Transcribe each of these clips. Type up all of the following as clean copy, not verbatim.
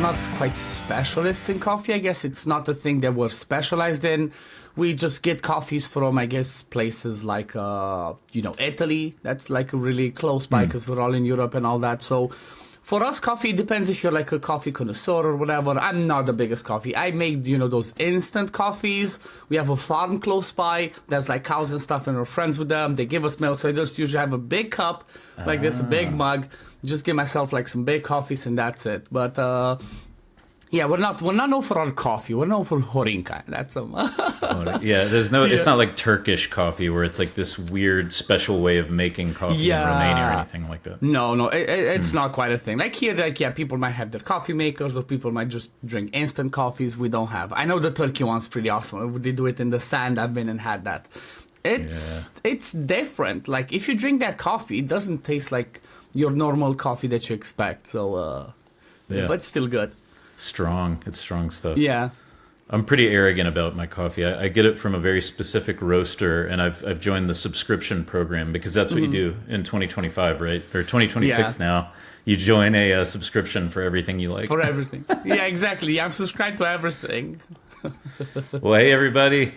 not quite specialists in coffee. I guess it's not a thing that we're specialized in. We just get coffees from, I guess, places like, Italy. That's like really close by because we're all in Europe and all that. So for us, coffee depends if you're like a coffee connoisseur or whatever. I'm not the biggest coffee. I make, those instant coffees. We have a farm close by. There's like cows and stuff, and we're friends with them. They give us milk. So I just usually have a big cup, like this, a big mug. Just give myself like some big coffees and that's it. But yeah, we're not known for our coffee. We're known for Horinca. That's yeah. It's not like Turkish coffee where it's like this weird special way of making coffee in Romania or anything like that. No, it's not quite a thing. Like here, people might have their coffee makers or people might just drink instant coffees. We don't have. I know the Turkey one's pretty awesome. They do it in the sand. I've been and had that. It's different. Like if you drink that coffee, it doesn't taste like your normal coffee that you expect. So, but it's still good. It's strong stuff. Yeah. I'm pretty arrogant about my coffee. I get it from a very specific roaster, and I've joined the subscription program because that's what you do in 2025, right? Or 2026 now. You join a subscription for everything you like. For everything. Yeah, exactly. I'm subscribed to everything. Well, hey, everybody.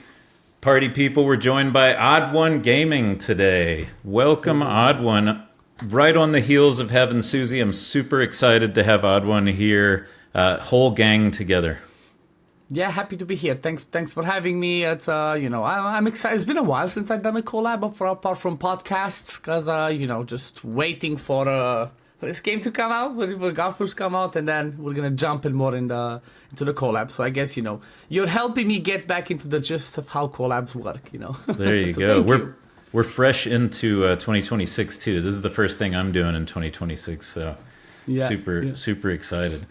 Party people, we're joined by OddOneGaming today. Welcome, OddOne. Right on the heels of having Suzi, I'm super excited to have OddOne here. Whole gang together. Yeah, happy to be here. Thanks for having me. It's I'm excited. It's been a while since I've done a collab apart from podcasts, because just waiting for this game to come out, for Godforge come out, and then we're gonna jump in more into the collab. So I guess you're helping me get back into the gist of how collabs work. There you go. We're fresh into 2026 too. This is the first thing I'm doing in 2026, so super excited.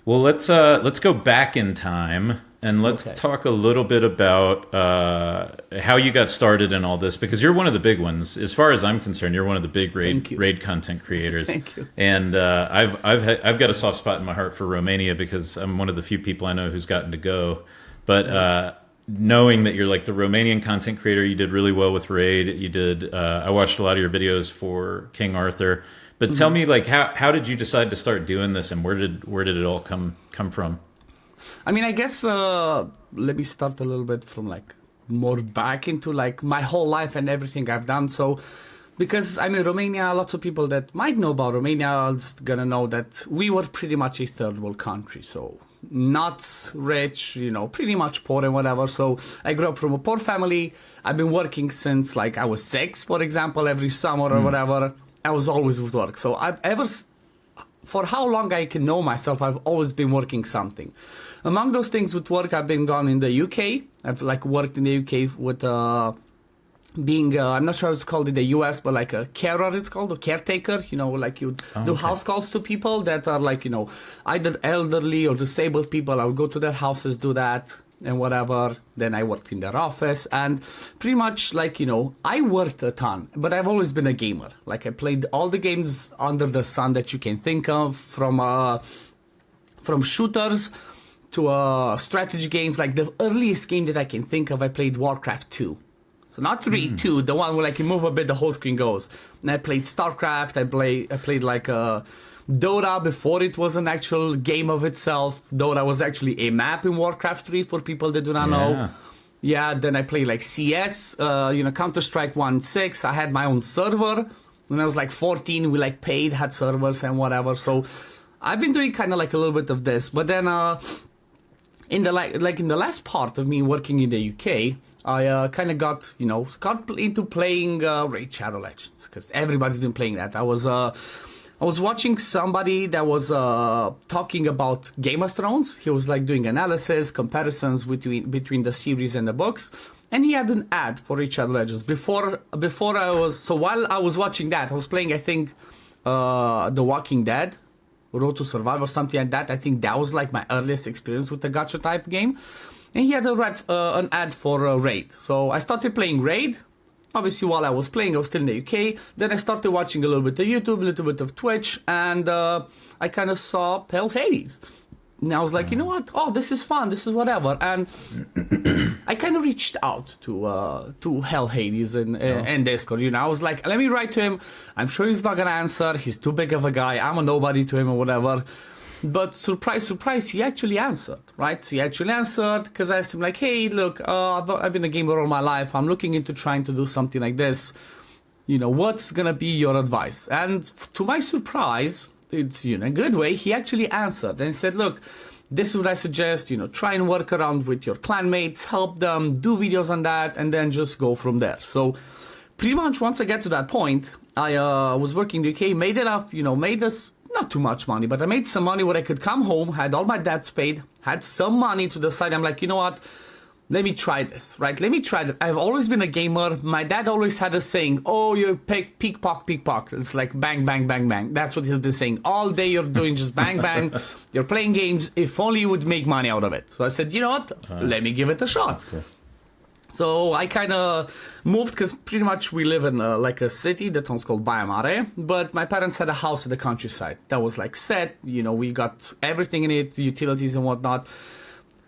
Well, let's go back in time and let's talk a little bit about how you got started in all this, because you're one of the big ones. As far as I'm concerned, you're one of the big raid content creators. Thank you. And I've got a soft spot in my heart for Romania because I'm one of the few people I know who's gotten to go. But knowing that you're like the Romanian content creator, you did really well with raid. You did. I watched a lot of your videos for King Arthur. But tell me, like, how did you decide to start doing this, and where did it all come from? I mean, I guess let me start a little bit from like more back into like my whole life and everything I've done. So, because I'm in Romania, lots of people that might know about Romania are gonna know that we were pretty much a third world country. So not rich, pretty much poor and whatever. So I grew up from a poor family. I've been working since like I was 6, for example, every summer or whatever. I was always with work. So for how long I can know myself, I've always been working something. Among those things with work, I've been gone in the UK. I've like worked in the UK with being, I'm not sure how it's called in the US, but like a carer, it's called, a caretaker. Like you do house calls to people that are like, either elderly or disabled people. I would go to their houses, do that and whatever. Then I worked in their office, and pretty much like, I worked a ton, but I've always been a gamer. Like I played all the games under the sun that you can think of, from shooters to strategy games. Like the earliest game that I can think of, I played Warcraft 2. So not 3, 2, the one where like you move a bit, the whole screen goes. And I played StarCraft, I played like Dota before it was an actual game of itself. Dota was actually a map in Warcraft 3 for people that do not know. Yeah, then I played like CS, Counter-Strike 1.6. I had my own server. When I was like 14, we like had servers and whatever. So I've been doing kind of like a little bit of this. But then in the last part of me working in the UK, I kind of got into playing Raid Shadow Legends, because everybody's been playing that. I was watching somebody that was talking about Game of Thrones. He was like doing analysis, comparisons between the series and the books, and he had an ad for Raid Shadow Legends. While I was watching that, I was playing, I think, The Walking Dead, Road to Survive or something like that. I think that was like my earliest experience with the gacha type game. And he had an ad for Raid. So I started playing Raid. Obviously, while I was playing, I was still in the UK. Then I started watching a little bit of YouTube, a little bit of Twitch, and I kind of saw HellHades. And I was like, you know what? Oh, this is fun. This is whatever. And I kind of reached out to HellHades in Discord. I was like, let me write to him. I'm sure he's not going to answer. He's too big of a guy. I'm a nobody to him or whatever. But surprise, surprise, he actually answered, right? So he actually answered because I asked him like, hey, look, I've been a gamer all my life. I'm looking into trying to do something like this. You know, what's going to be your advice? And to my surprise, it's, you know, in a good way, he actually answered and said, look, this is what I suggest, you know, try and work around with your clanmates, help them, do videos on that, and then just go from there. So pretty much once I get to that point, I was working in the UK, made enough, you know, made us not too much money, but I made some money where I could come home, had all my debts paid, had some money to the side. I'm like, you know what? Let me try this, right? Let me try it. I've always been a gamer. My dad always had a saying, oh, you peek, pock. It's like bang, bang, bang, bang. That's what he's been saying. All day you're doing just bang, bang. You're playing games. If only you would make money out of it. So I said, you know what? Let me give it a shot. That's cool. So I kind of moved because pretty much we live in like a city. The town's called Baia Mare. But my parents had a house in the countryside that was like set. You know, we got everything in it, utilities and whatnot.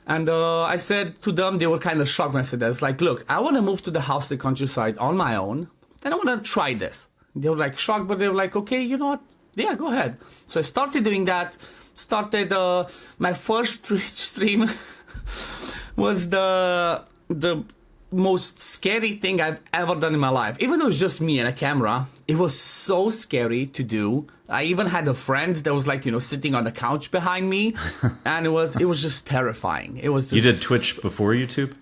And I said to them, they were kind of shocked when I said that. It's like, look, I want to move to the house in the countryside on my own. And I want to try this. They were like shocked, but they were like, okay, you know what? Yeah, go ahead. So I started doing that. Started my first Twitch stream was the most scary thing I've ever done in my life. Even though it was just me and a camera, it was so scary to do. I even had a friend that was like, you know, sitting on the couch behind me, and it was just terrifying. It was just... You did Twitch before YouTube?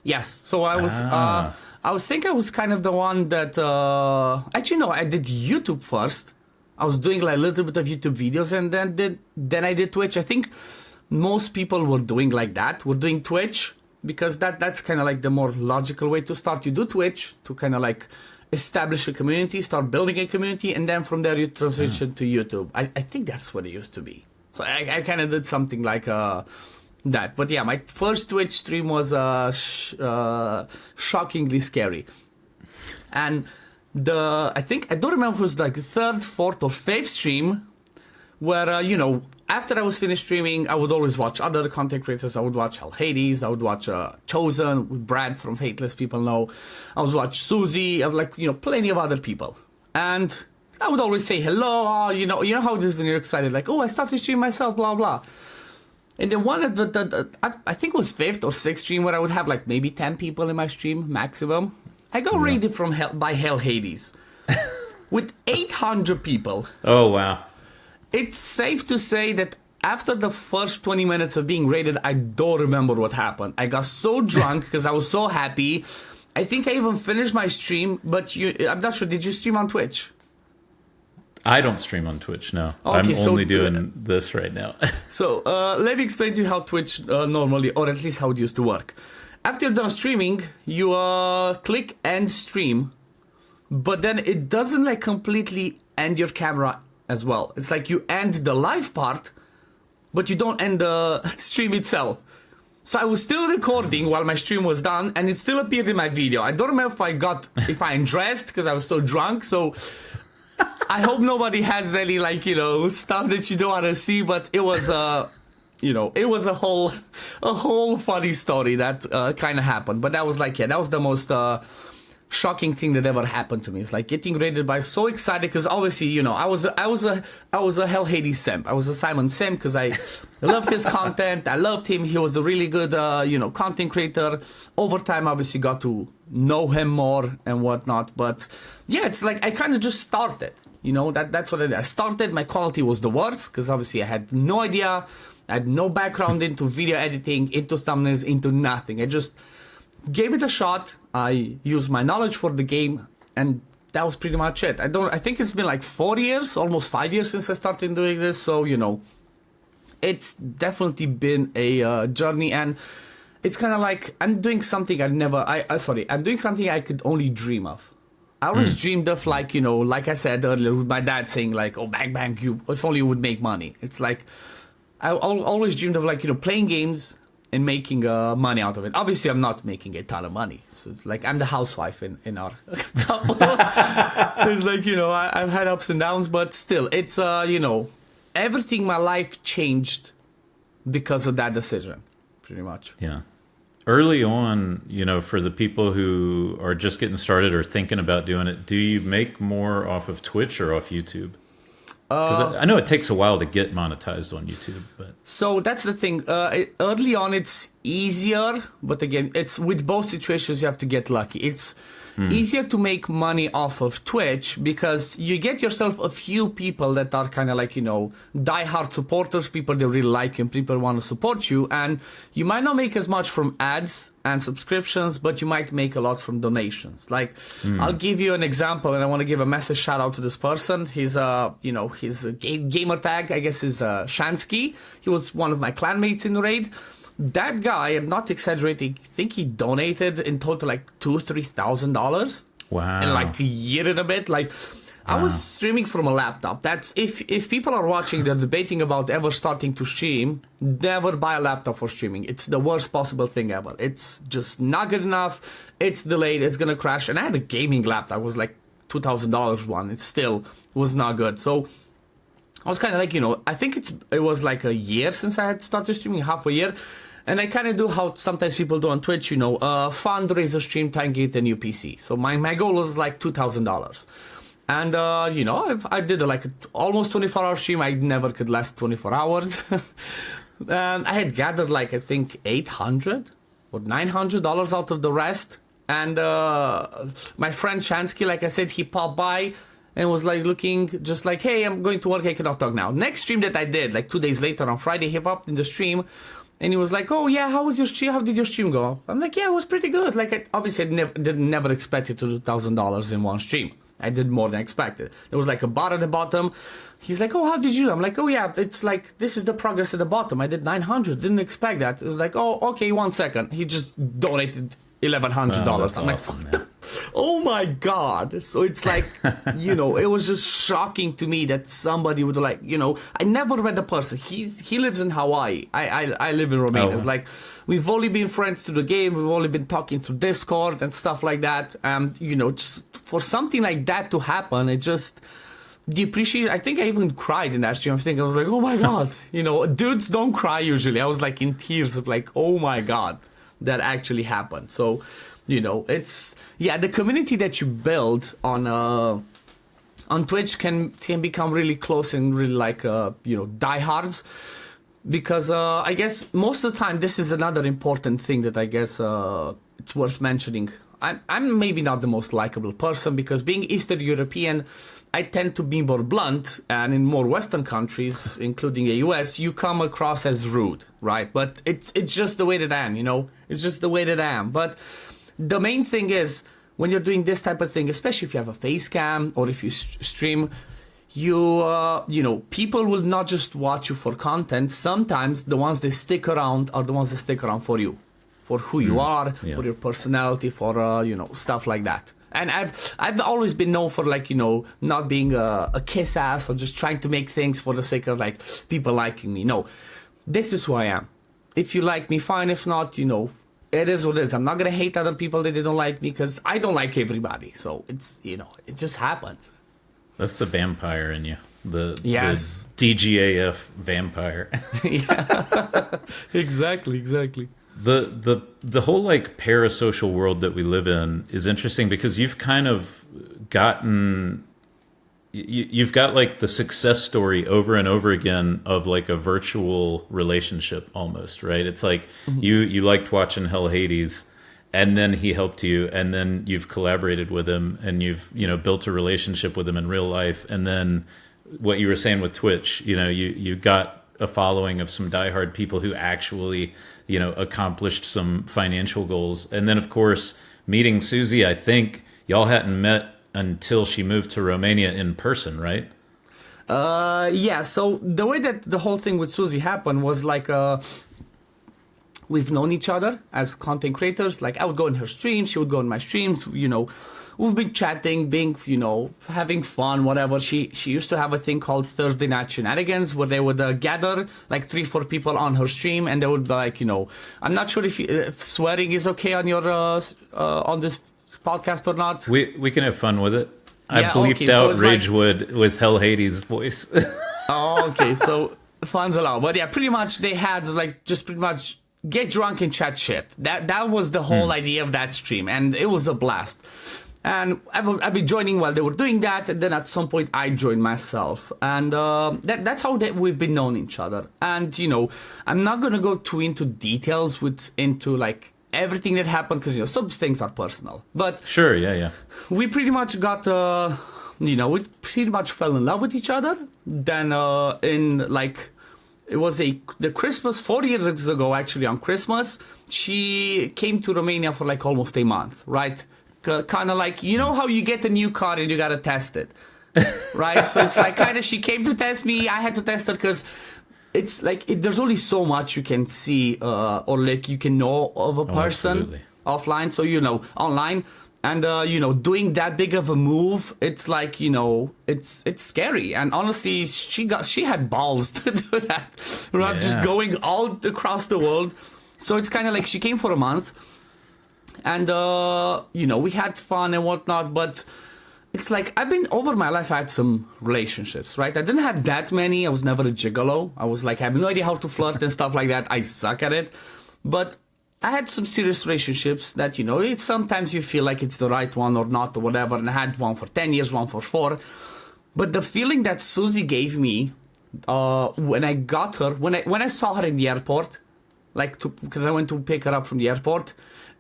Yes. So I was I was kind of the one that actually no, I did YouTube first. I was doing like a little bit of YouTube videos, and then I did Twitch. I think most people were doing like that. Were doing Twitch because that's kind of like the more logical way to start. You do Twitch to kind of like establish a community, start building a community, and then from there you transition to YouTube. I think that's what it used to be. So I kind of did something like that. But yeah, my first Twitch stream was shockingly scary. And I don't remember if it was like the third, fourth, or fifth stream where, you know, after I was finished streaming, I would always watch other content creators. I would watch HellHades. I would watch Chosen with Brad from Fateless, people know. I would watch Suzi. I would like, you know, plenty of other people. And I would always say hello. You know how it is when you're excited. Like, oh, I started streaming myself, blah, blah. And then one of I think it was fifth or sixth stream where I would have like maybe 10 people in my stream, maximum. I got raided by HellHades with 800 people. Oh, wow. It's safe to say that after the first 20 minutes of being raided, I don't remember what happened. I got so drunk because I was so happy. I think I even finished my stream, but I'm not sure. Did you stream on Twitch? I don't stream on Twitch, no. Okay, I'm only doing this right now. So let me explain to you how Twitch normally, or at least how it used to work. After you're done streaming, you click end stream, but then it doesn't like completely end your camera as well. It's like you end the live part, but you don't end the stream itself. So I was still recording while my stream was done, and it still appeared in my video. I don't remember if I undressed because I was so drunk, so I hope nobody has any like, you know, stuff that you don't want to see, but it was you know, it was a whole funny story that kind of happened. But that was like, yeah, that was the most shocking thing that ever happened to me. It's like getting raided by so excited because obviously, you know, I was a HellHades simp. I was a Simon simp because I loved his content. I loved him. He was a really good, you know, content creator. Over time, obviously, got to know him more and whatnot. But yeah, it's like I kind of just started. You know, that's what I did. I started. My quality was the worst because obviously I had no idea. I had no background into video editing, into thumbnails, into nothing. I just gave it a shot. I used my knowledge for the game, and that was pretty much it. I think it's been like 4 years, almost 5 years since I started doing this. So, you know, it's definitely been a journey, and it's kind of like I'm doing something I'm doing something I could only dream of. I always dreamed of, like, you know, like I said earlier, with my dad saying like, oh, bang, bang, if only you would make money. It's like, I always dreamed of, like, you know, playing games and making money out of it. Obviously, I'm not making a ton of money. So it's like I'm the housewife in our couple. It's like, you know, I've had ups and downs, but still, it's, you know, everything in my life changed because of that decision, pretty much. Yeah. Early on, you know, for the people who are just getting started or thinking about doing it, do you make more off of Twitch or off YouTube? Because I know it takes a while to get monetized on YouTube, but so that's the thing. Early on, it's easier, but again, it's with both situations you have to get lucky. It's easier to make money off of Twitch because you get yourself a few people that are kind of like, diehard supporters, people that really like you and people want to support you, and you might not make as much from ads and subscriptions, but you might make a lot from donations. Like, I'll give you an example, and I want to give a massive shout out to this person. He's his gamer tag, I guess, is Shansky. He was one of my clanmates in the raid. That guy, I'm not exaggerating, I think he donated in total like $2,000-3,000. Wow. In like a year and a bit. Like, I was streaming from a laptop. That's if people are watching, they're debating about ever starting to stream, never buy a laptop for streaming. It's the worst possible thing ever. It's just not good enough. It's delayed. It's gonna crash. And I had a gaming laptop. It was like $2,000 one. It still was not good. So I was kind of like, I think it was like a year since I had started streaming, half a year. And I kind of do how sometimes people do on Twitch, fundraiser stream, try and get a new PC. So my goal was like $2,000. And, I did like almost 24-hour stream. I never could last 24 hours. And I had gathered like, I think, $800 or $900 out of the rest. And my friend Shansky, like I said, he popped by and was like looking just like, hey, I'm going to work, I cannot talk now. Next stream that I did, like 2 days later on Friday, he popped in the stream and he was like, oh yeah, how was your stream? How did your stream go? I'm like, yeah, it was pretty good. Like, I never expected to do $1,000 in one stream. I did more than expected. There was like a bar at the bottom. He's like, oh, how did you do? I'm like, oh yeah, it's like, this is the progress at the bottom. I did 900, didn't expect that. It was like, oh, okay, 1 second. He just donated $1,100. I'm awesome, like, oh my God. So it's like, it was just shocking to me that somebody would like, I never met a person. He lives in Hawaii. I live in Romania. Oh. It's like, we've only been friends through the game. We've only been talking through Discord and stuff like that. And, just for something like that to happen, it just, the appreciation, I think I even cried in that stream. I was like, oh my God, dudes don't cry usually. I was like in tears of like, oh my God, that actually happened. So, it's, the community that you build on Twitch can become really close and really like, diehards. Because I guess most of the time, this is another important thing that I guess it's worth mentioning. I'm maybe not the most likable person because being Eastern European, I tend to be more blunt, and in more Western countries, including the US, you come across as rude, right? But it's just the way that I am, It's just the way that I am. But the main thing is, when you're doing this type of thing, especially if you have a face cam or if you stream, people will not just watch you for content. Sometimes the ones that stick around are the ones that stick around for you, for who you are, for your personality, for, stuff like that. And I've always been known for like, not being a kiss ass or just trying to make things for the sake of like people liking me. No, this is who I am. If you like me, fine. If not, it is what it is. I'm not going to hate other people that they don't like me because I don't like everybody. So it's, it just happens. That's the vampire in you. The DGAF vampire. Yeah, exactly. The whole like parasocial world that we live in is interesting because you've kind of gotten, you've got like the success story over and over again of like a virtual relationship almost, right? It's like you liked watching HellHades, and then he helped you, and then you've collaborated with him, and you've built a relationship with him in real life, and then what you were saying with Twitch, you got a following of some diehard people who actually accomplished some financial goals, and then of course meeting Suzi. I think y'all hadn't met until she moved to Romania in person, right? So the way that the whole thing with Suzi happened was like we've known each other as content creators. Like I would go in her streams, she would go in my streams, we've been chatting, being, having fun, whatever. She used to have a thing called Thursday Night Shenanigans where they would gather like 3-4 people on her stream, and they would be like, I'm not sure if swearing is okay on your on this podcast or not. We can have fun with it. I bleeped out Ragewood with HellHades voice. Oh, okay. So fun's allowed. But yeah, pretty much they had like just pretty much get drunk and chat shit. That was the whole idea of that stream, and it was a blast. And I've been joining while they were doing that, and then at some point I joined myself, and that's how we've been known each other. And I'm not gonna go too into details into like everything that happened because some things are personal. But sure, yeah. We pretty much got we pretty much fell in love with each other. Then in like it was the Christmas 4 years ago, actually on Christmas, she came to Romania for like almost a month, right? Kind of like, how you get a new car and you got to test it, right? So it's like kind of she came to test me. I had to test her because it's like there's only so much you can see or like you can know of a person offline. So, online. And, doing that big of a move, it's like, it's scary. And honestly, she had balls to do that, right? Just going all across the world. So it's kind of like she came for a month. And, we had fun and whatnot, but it's like over my life, I had some relationships, right? I didn't have that many. I was never a gigolo. I was like, I have no idea how to flirt and stuff like that. I suck at it. But I had some serious relationships that, sometimes you feel like it's the right one or not or whatever. And I had one for 10 years, one for 4. But the feeling that Suzi gave me when I got her, when I saw her in the airport, because I went to pick her up from the airport,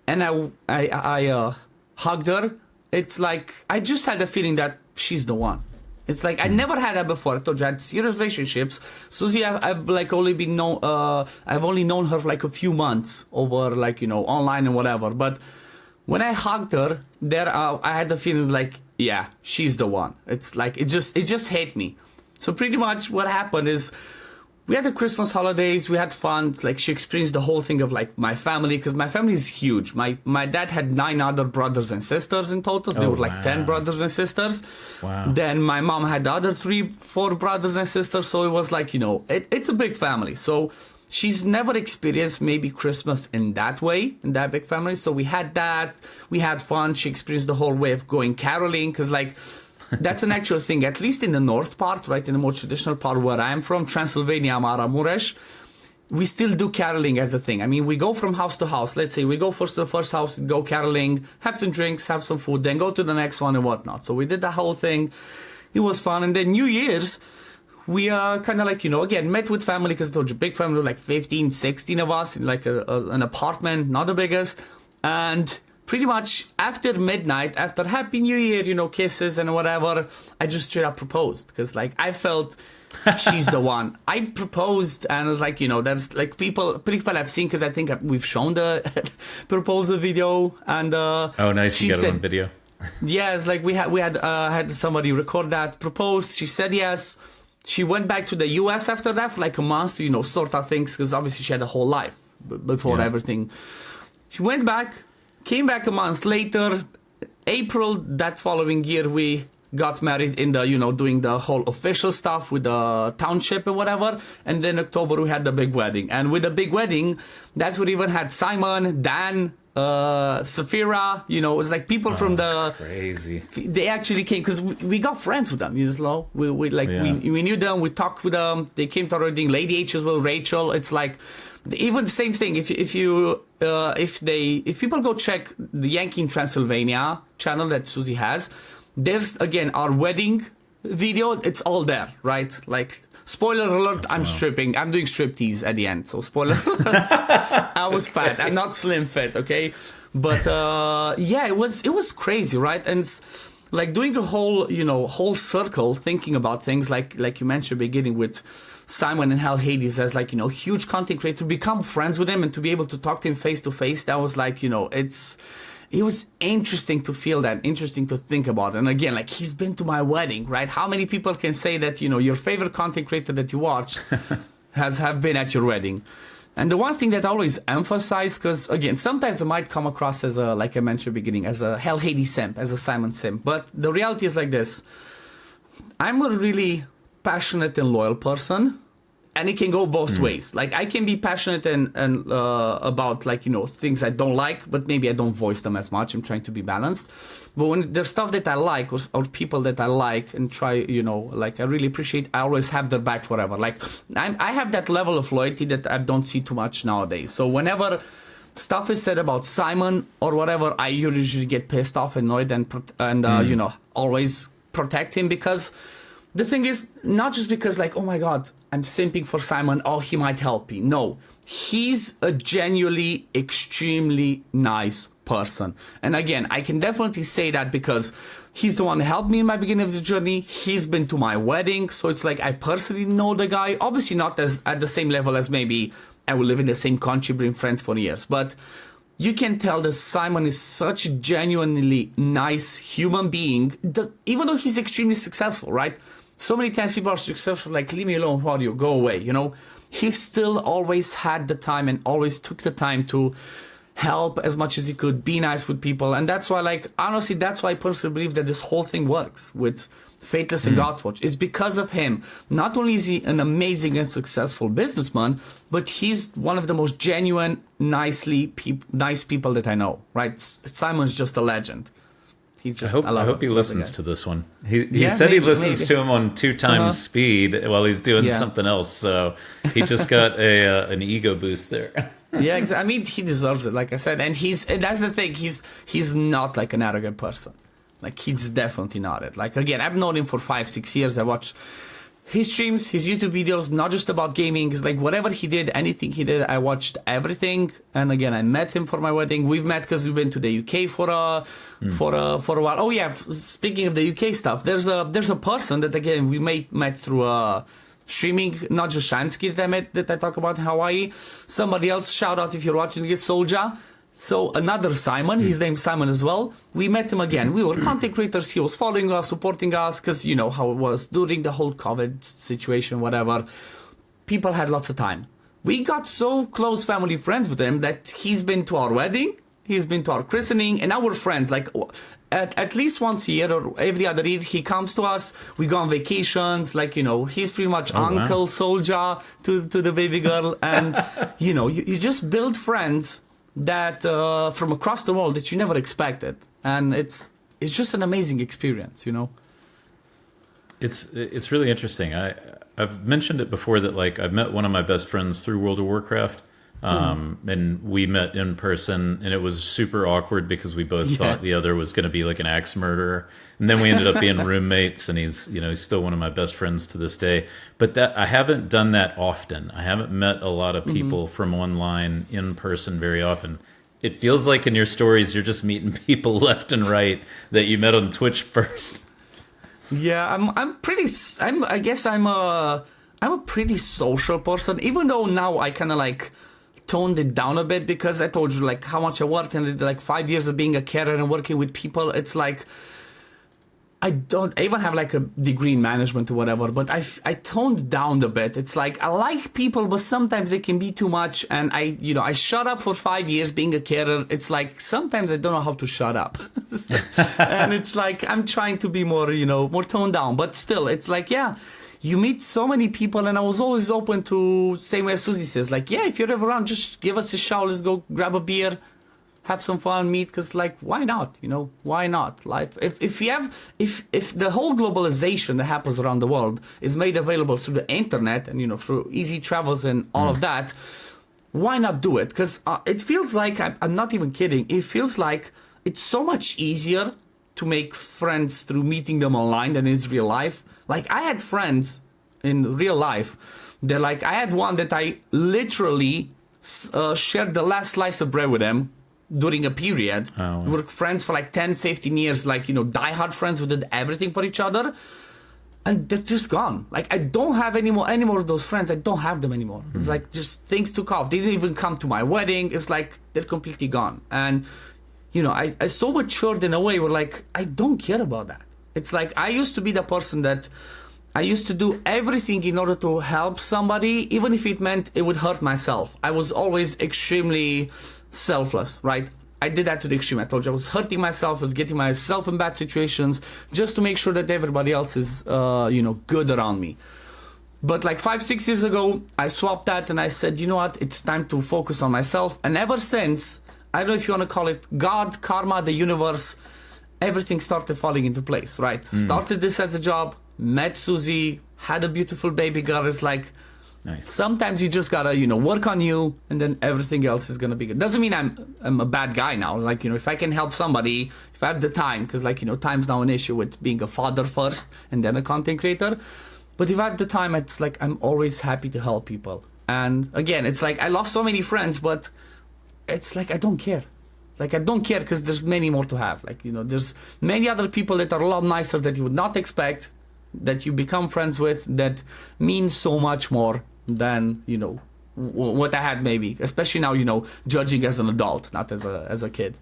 and I hugged her. It's like I just had the feeling that she's the one. It's like I never had that before. I told you I had serious relationships. Suzi, I've only known her for like a few months over online and whatever. But when I hugged her, I had the feeling like, yeah, she's the one. It's like it just hit me. So pretty much what happened is, we had the Christmas holidays, we had fun, like she experienced the whole thing of like my family, because my family is huge. My dad had 9 other brothers and sisters in total. There were like 10 brothers and sisters. Wow. Then my mom had the other 3-4 brothers and sisters, so it was like, it's a big family. So she's never experienced maybe Christmas in that way, in that big family. So we had that, we had fun. She experienced the whole way of going caroling, because like, that's an actual thing, at least in the north part, right, in the more traditional part where I'm from, Transylvania, Maramuresh, we still do caroling as a thing. I mean, we go from house to house. Let's say we go first to the first house, go caroling, have some drinks, have some food, then go to the next one and whatnot. So we did the whole thing. It was fun. And then New Year's, we kind of like, again, met with family, because I told you, big family, like 15, 16 of us in like an apartment, not the biggest. And pretty much after midnight, after Happy New Year, kisses and whatever, I just straight up proposed, because like I felt she's the one. I proposed, and it was like, there's like people have seen, because I think we've shown the proposal video, and oh nice, you got it on video. Yeah, it's like we had somebody record that, proposed, she said yes. She went back to the US after that for like a month to sort out things, because obviously she had a whole life before everything. She went back, came back a month later. April that following year, we got married in the, doing the whole official stuff with the township and whatever. And then October, we had the big wedding. And with the big wedding, that's what even had Simon, Dan, Safira, it was like people from the... crazy. They actually came, because we got friends with them, we knew them, we talked with them. They came to our wedding, Lady H as well, Rachel. It's like... Even the same thing. If people go check the Yankee in Transylvania channel that Suzi has, there's again our wedding video. It's all there, right? Like, spoiler alert, I'm stripping. I'm doing striptease at the end. So spoiler alert, I was fat. I'm not slim fit, okay? But yeah, it was crazy, right? And it's like doing a whole circle, thinking about things like you mentioned beginning with Simon and HellHades as like, huge content creator, to become friends with him and to be able to talk to him face to face. That was like, it was interesting to feel that, interesting to think about. And again, like, he's been to my wedding, right? How many people can say that, your favorite content creator that you watched have been at your wedding? And the one thing that I always emphasize, because again, sometimes it might come across as a, like I mentioned beginning, as a HellHades simp, as a Simon simp. But the reality is like this. I'm a really passionate and loyal person, and it can go both ways. Like, I can be passionate and about like, things I don't like, but maybe I don't voice them as much. I'm trying to be balanced. But when there's stuff that I like, or people that I like and try, like I really appreciate, I always have their back forever. Like, I have that level of loyalty that I don't see too much nowadays. So whenever stuff is said about Simon or whatever, I usually get pissed off, annoyed, and always protect him, because the thing is, not just because like, oh my God, I'm simping for Simon, oh, he might help me. No, he's a genuinely extremely nice person. And again, I can definitely say that because he's the one who helped me in my beginning of the journey. He's been to my wedding. So it's like, I personally know the guy, obviously not as at the same level as maybe I will live in the same country, been friends for years. But you can tell that Simon is such a genuinely nice human being, that even though he's extremely successful, right? So many times people are successful, like, leave me alone, how do you go away, you know? He still always had the time and always took the time to help as much as he could, be nice with people. And that's why, like, honestly, that's why I personally believe that this whole thing works with Faithless and Godforge. It's because of him. Not only is he an amazing and successful businessman, but he's one of the most genuine, nice people that I know, right? Simon's just a legend. He's just, I hope he listens to this one. He said he listens to him on 2 times speed while he's doing something else. So he just got an ego boost there. Yeah, exactly. I mean, he deserves it, like I said. And that's the thing. He's not like an arrogant person. Like, he's definitely not it. Like, again, I've known him for 5-6 years. I watched his streams, his YouTube videos, not just about gaming. It's like whatever he did, anything he did, I watched everything. And again, I met him for my wedding. We've met because we've been to the UK for a while. Oh yeah, speaking of the UK stuff, there's a person that again we met through streaming, not just Shansky that I talk about in Hawaii. Somebody else, shout out if you're watching it, Soldier. So another Simon, his name's Simon as well. We met him again. We were content creators. He was following us, supporting us, because you know how it was during the whole COVID situation, whatever. People had lots of time. We got so close family friends with him that he's been to our wedding, he's been to our christening, and now we're friends. Like at least once a year or every other year, he comes to us. We go on vacations. Like, you know, he's pretty much Uncle Soldier to the baby girl. And, you know, you just build friends that from across the world that you never expected, and it's just an amazing experience, you know. It's really interesting. I've mentioned it before that, like, I've met one of my best friends through World of Warcraft, and we met in person, and it was super awkward because we both thought the other was going to be like an axe murderer, and then we ended up being roommates, and he's still one of my best friends to this day. But that I haven't done that often. I haven't met a lot of people from online in person very often. It feels like in your stories you're just meeting people left and right that you met on Twitch first. Yeah, I guess I'm a pretty social person, even though now I kind of like toned it down a bit because I told you like how much I worked and like 5 years of being a carer and working with people. It's like I even have like a degree in management or whatever, but I toned down a bit. It's like I like people, but sometimes they can be too much. And I shut up for 5 years being a carer. It's like sometimes I don't know how to shut up, and it's like I'm trying to be more more toned down. But still, it's like you meet so many people, and I was always open to, same way as Suzi says, like, if you're ever around, just give us a shout, let's go grab a beer, have some fun, meet, because, like, why not, why not? Life, if the whole globalization that happens around the world is made available through the internet and, through easy travels and all of that, why not do it? Because it feels like, I'm not even kidding, it feels like it's so much easier to make friends through meeting them online than in real life. Like, I had friends in real life. They're like, I had one that I literally shared the last slice of bread with them during a period. Oh. We were friends for like 10, 15 years, like, diehard friends who did everything for each other. And they're just gone. Like, I don't have any more of those friends. I don't have them anymore. Mm-hmm. It's like, just things took off. They didn't even come to my wedding. It's like, they're completely gone. And, I so matured in a way where, like, I don't care about that. It's like I used to be the person that I used to do everything in order to help somebody, even if it meant it would hurt myself. I was always extremely selfless, right? I did that to the extreme. I told you I was hurting myself, I was getting myself in bad situations just to make sure that everybody else is, good around me. But like 5-6 years ago, I swapped that and I said, you know what? It's time to focus on myself. And ever since, I don't know if you want to call it God, karma, the universe, everything started falling into place, right? Started this as a job, met Suzi, had a beautiful baby girl. It's like, Nice. Sometimes you just gotta, work on you, and then everything else is gonna be good. Doesn't mean I'm a bad guy now. Like, if I can help somebody, if I have the time, because like, time's now an issue with being a father first and then a content creator. But if I have the time, it's like I'm always happy to help people. And again, it's like I lost so many friends, but it's like I don't care. Like I don't care because there's many more to have. Like, there's many other people that are a lot nicer that you would not expect, that you become friends with, that mean so much more than what I had, maybe, especially now, judging as an adult, not as a kid.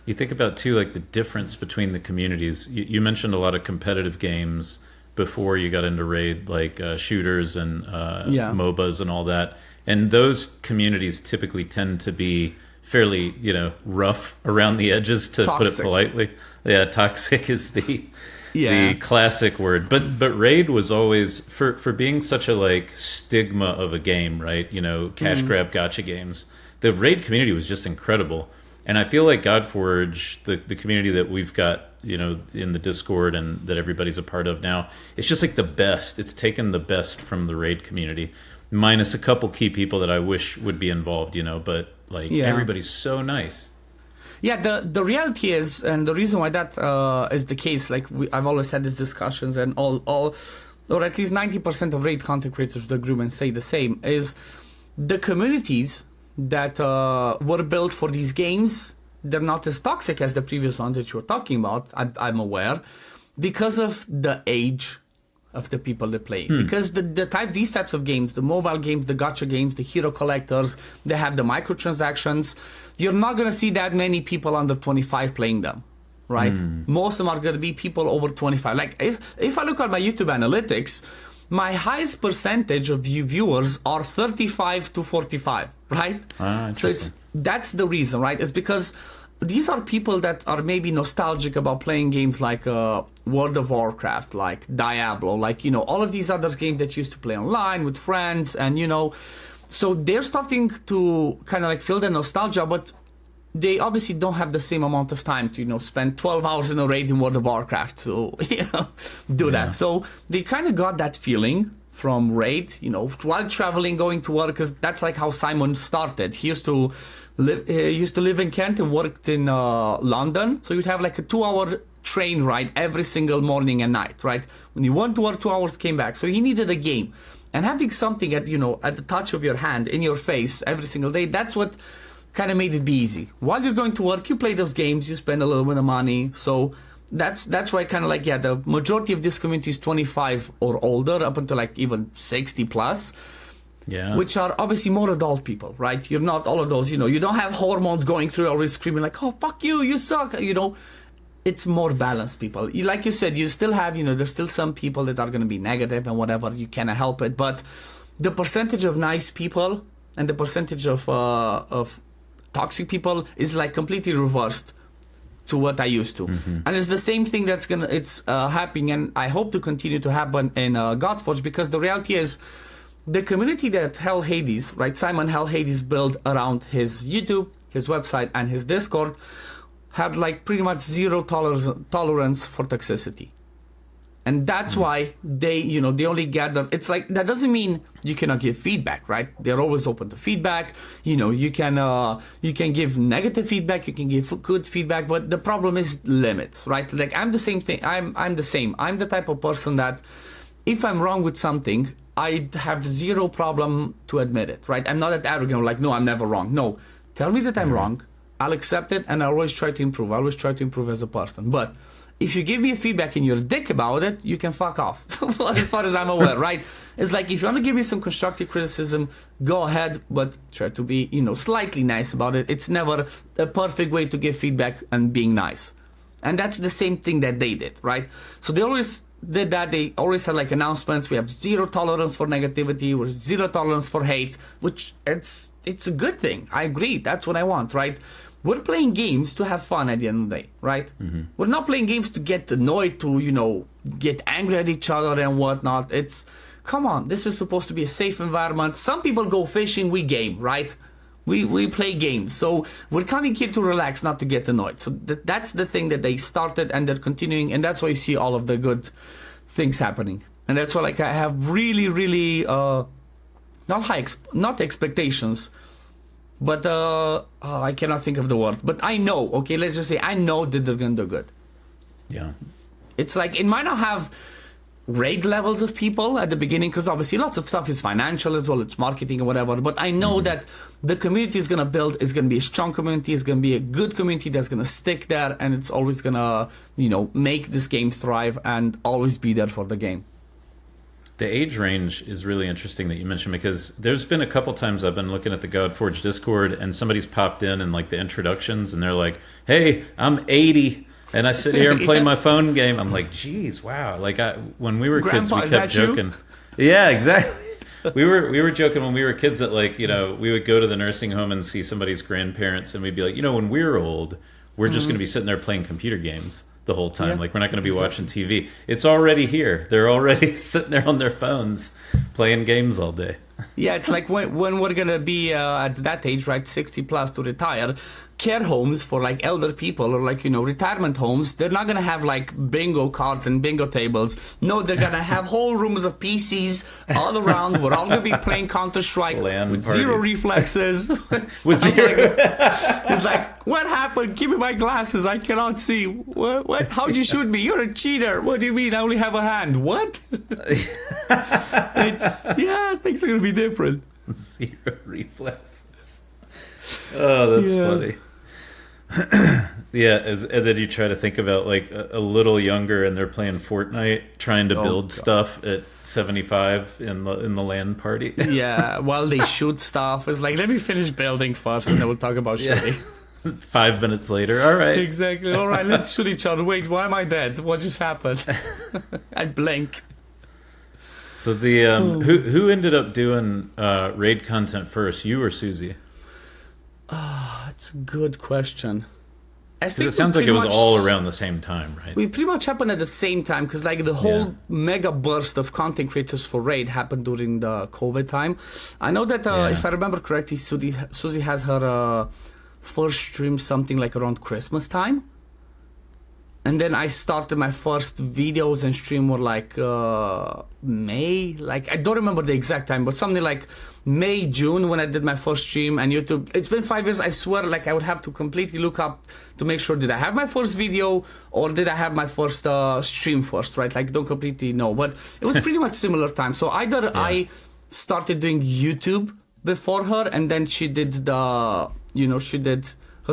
You think about too, like the difference between the communities. You mentioned a lot of competitive games before you got into Raid, like shooters and MOBAs and all that, and those communities typically tend to be fairly rough around the edges, to toxic. Put it politely. Yeah, toxic is the classic word. But Raid was always, for being such a like stigma of a game, right? Cash grab gotcha games. The Raid community was just incredible. And I feel like Godforge, the community that we've got, in the Discord and that everybody's a part of now, it's just like the best. It's taken the best from the Raid community, minus a couple key people that I wish would be involved, but like everybody's so nice. Yeah, the reality is, and the reason why that is the case, like I've always had these discussions, and all, or at least 90% of Raid content creators of the group and say the same, is the communities that were built for these games, they're not as toxic as the previous ones that you were talking about, I'm aware, because of the age of the people that play. Because these types of games, the mobile games, the gacha games, the hero collectors, they have the microtransactions. You're not going to see that many people under 25 playing them, right? Most of them are going to be people over 25. Like if I look at my YouTube analytics, my highest percentage of viewers are 35 to 45, right? So that's the reason, right? It's because these are people that are maybe nostalgic about playing games like World of Warcraft, like Diablo, like, all of these other games that you used to play online with friends, and, so they're starting to kind of like feel the nostalgia, but they obviously don't have the same amount of time to, spend 12 hours in a raid in World of Warcraft to, do that. So they kind of got that feeling from Raid, while traveling, going to work, because that's like how Simon started. He used to live in Kent and worked in London, so you'd have like a 2-hour train ride every single morning and night, right? When you went to work, 2 hours, came back. So he needed a game, and having something at the touch of your hand, in your face every single day, that's what kind of made it be easy. While you're going to work, you play those games, you spend a little bit of money. So that's why kind of like, the majority of this community is 25 or older, up until like even 60 plus. Yeah. Which are obviously more adult people, right? You're not all of those, you don't have hormones going through, always screaming like, oh, fuck you, you suck, It's more balanced people. Like you said, you still have, there's still some people that are going to be negative and whatever, you cannot help it. But the percentage of nice people and the percentage of toxic people is like completely reversed to what I used to. And it's the same thing that's happening, and I hope to continue to happen in Godforge, because the reality is, the community that HellHades, right, Simon HellHades built around his YouTube, his website, and his Discord, had like pretty much zero tolerance for toxicity. And that's why they only gather. It's like, that doesn't mean you cannot give feedback, right? They're always open to feedback. You can give negative feedback, you can give good feedback, but the problem is limits, right? Like I'm the same thing. I'm the same. I'm the type of person that if I'm wrong with something, I have zero problem to admit it, right? I'm not that arrogant, like, no, I'm never wrong. No, tell me that I'm wrong. I'll accept it, and I always try to improve. I always try to improve as a person. But if you give me a feedback and you're a dick about it, you can fuck off, as far as I'm aware, right? It's like, if you want to give me some constructive criticism, go ahead, but try to be, slightly nice about it. It's never a perfect way to give feedback and being nice. And that's the same thing that they did, right? So they always did that. They always had like announcements. We have zero tolerance for negativity. We're zero tolerance for hate, which it's a good thing. I agree. That's what I want, right? We're playing games to have fun at the end of the day, right? We're not playing games to get annoyed, to, get angry at each other and whatnot. Come on, this is supposed to be a safe environment. Some people go fishing, we game, right? We play games. So we're coming here to relax, not to get annoyed. So that's the thing that they started, and they're continuing, and that's why you see all of the good things happening. And that's why, like, I have really, really not expectations, but I cannot think of the word. But I know, okay, let's just say I know that they're gonna do good. Yeah. It's like, it might not have raid levels of people at the beginning, because obviously lots of stuff is financial as well, it's marketing or whatever, but I know that the community is going to build, is going to be a strong community, is going to be a good community that's going to stick there, and it's always going to, you know, make this game thrive and always be there for the game. The age range is really interesting that you mentioned, because there's been a couple times I've been looking at the Godforge Discord and somebody's popped in like the introductions and they're like, hey, I'm 80. And I sit here and play my phone game. I'm like, geez, wow. Like when we were kids, we kept joking. Yeah, exactly. We were joking when we were kids that, like, you know, we would go to the nursing home and see somebody's grandparents and we'd be like, you know, when we're old, we're just going to be sitting there playing computer games the whole time. Yeah, like, we're not going to be watching TV. It's already here. They're already sitting there on their phones playing games all day. Yeah, it's like when we're going to be at that age, right, 60 plus to retire, care homes for like elder people or like, you know, retirement homes, they're not going to have like bingo cards and bingo tables. No, they're going to have whole rooms of PCs all around. We're all going to be playing Counter-Strike with zero reflexes. With zero. It's like, what happened? Give me my glasses. I cannot see. What? How'd you shoot me? You're a cheater. What do you mean? I only have a hand. What? Things are going to be different. Zero reflexes. Oh, that's funny. Yeah, and then you try to think about like a little younger, and they're playing Fortnite, trying to build stuff at 75 in the LAN party. Yeah, while they shoot stuff, it's like, let me finish building first, and then we'll talk about shooting. 5 minutes later, all right, exactly. All right, let's shoot each other. Wait, why am I dead? What just happened? I blinked. So the who ended up doing raid content first, you or Suzi? It's a good question. I think it sounds like it was all around the same time, right? We pretty much happened at the same time, because like the whole mega burst of content creators for raid happened during the COVID time. I know that if I remember correctly, Suzi has her first stream something like around Christmas time. And then I started my first videos and stream were like May, like I don't remember the exact time, but something like May, June when I did my first stream. And YouTube, it's been 5 years, I swear, like I would have to completely look up to make sure, did I have my first video or did I have my first stream first, right? Like don't completely know, but it was pretty much similar time. So either I started doing YouTube before her and then she did her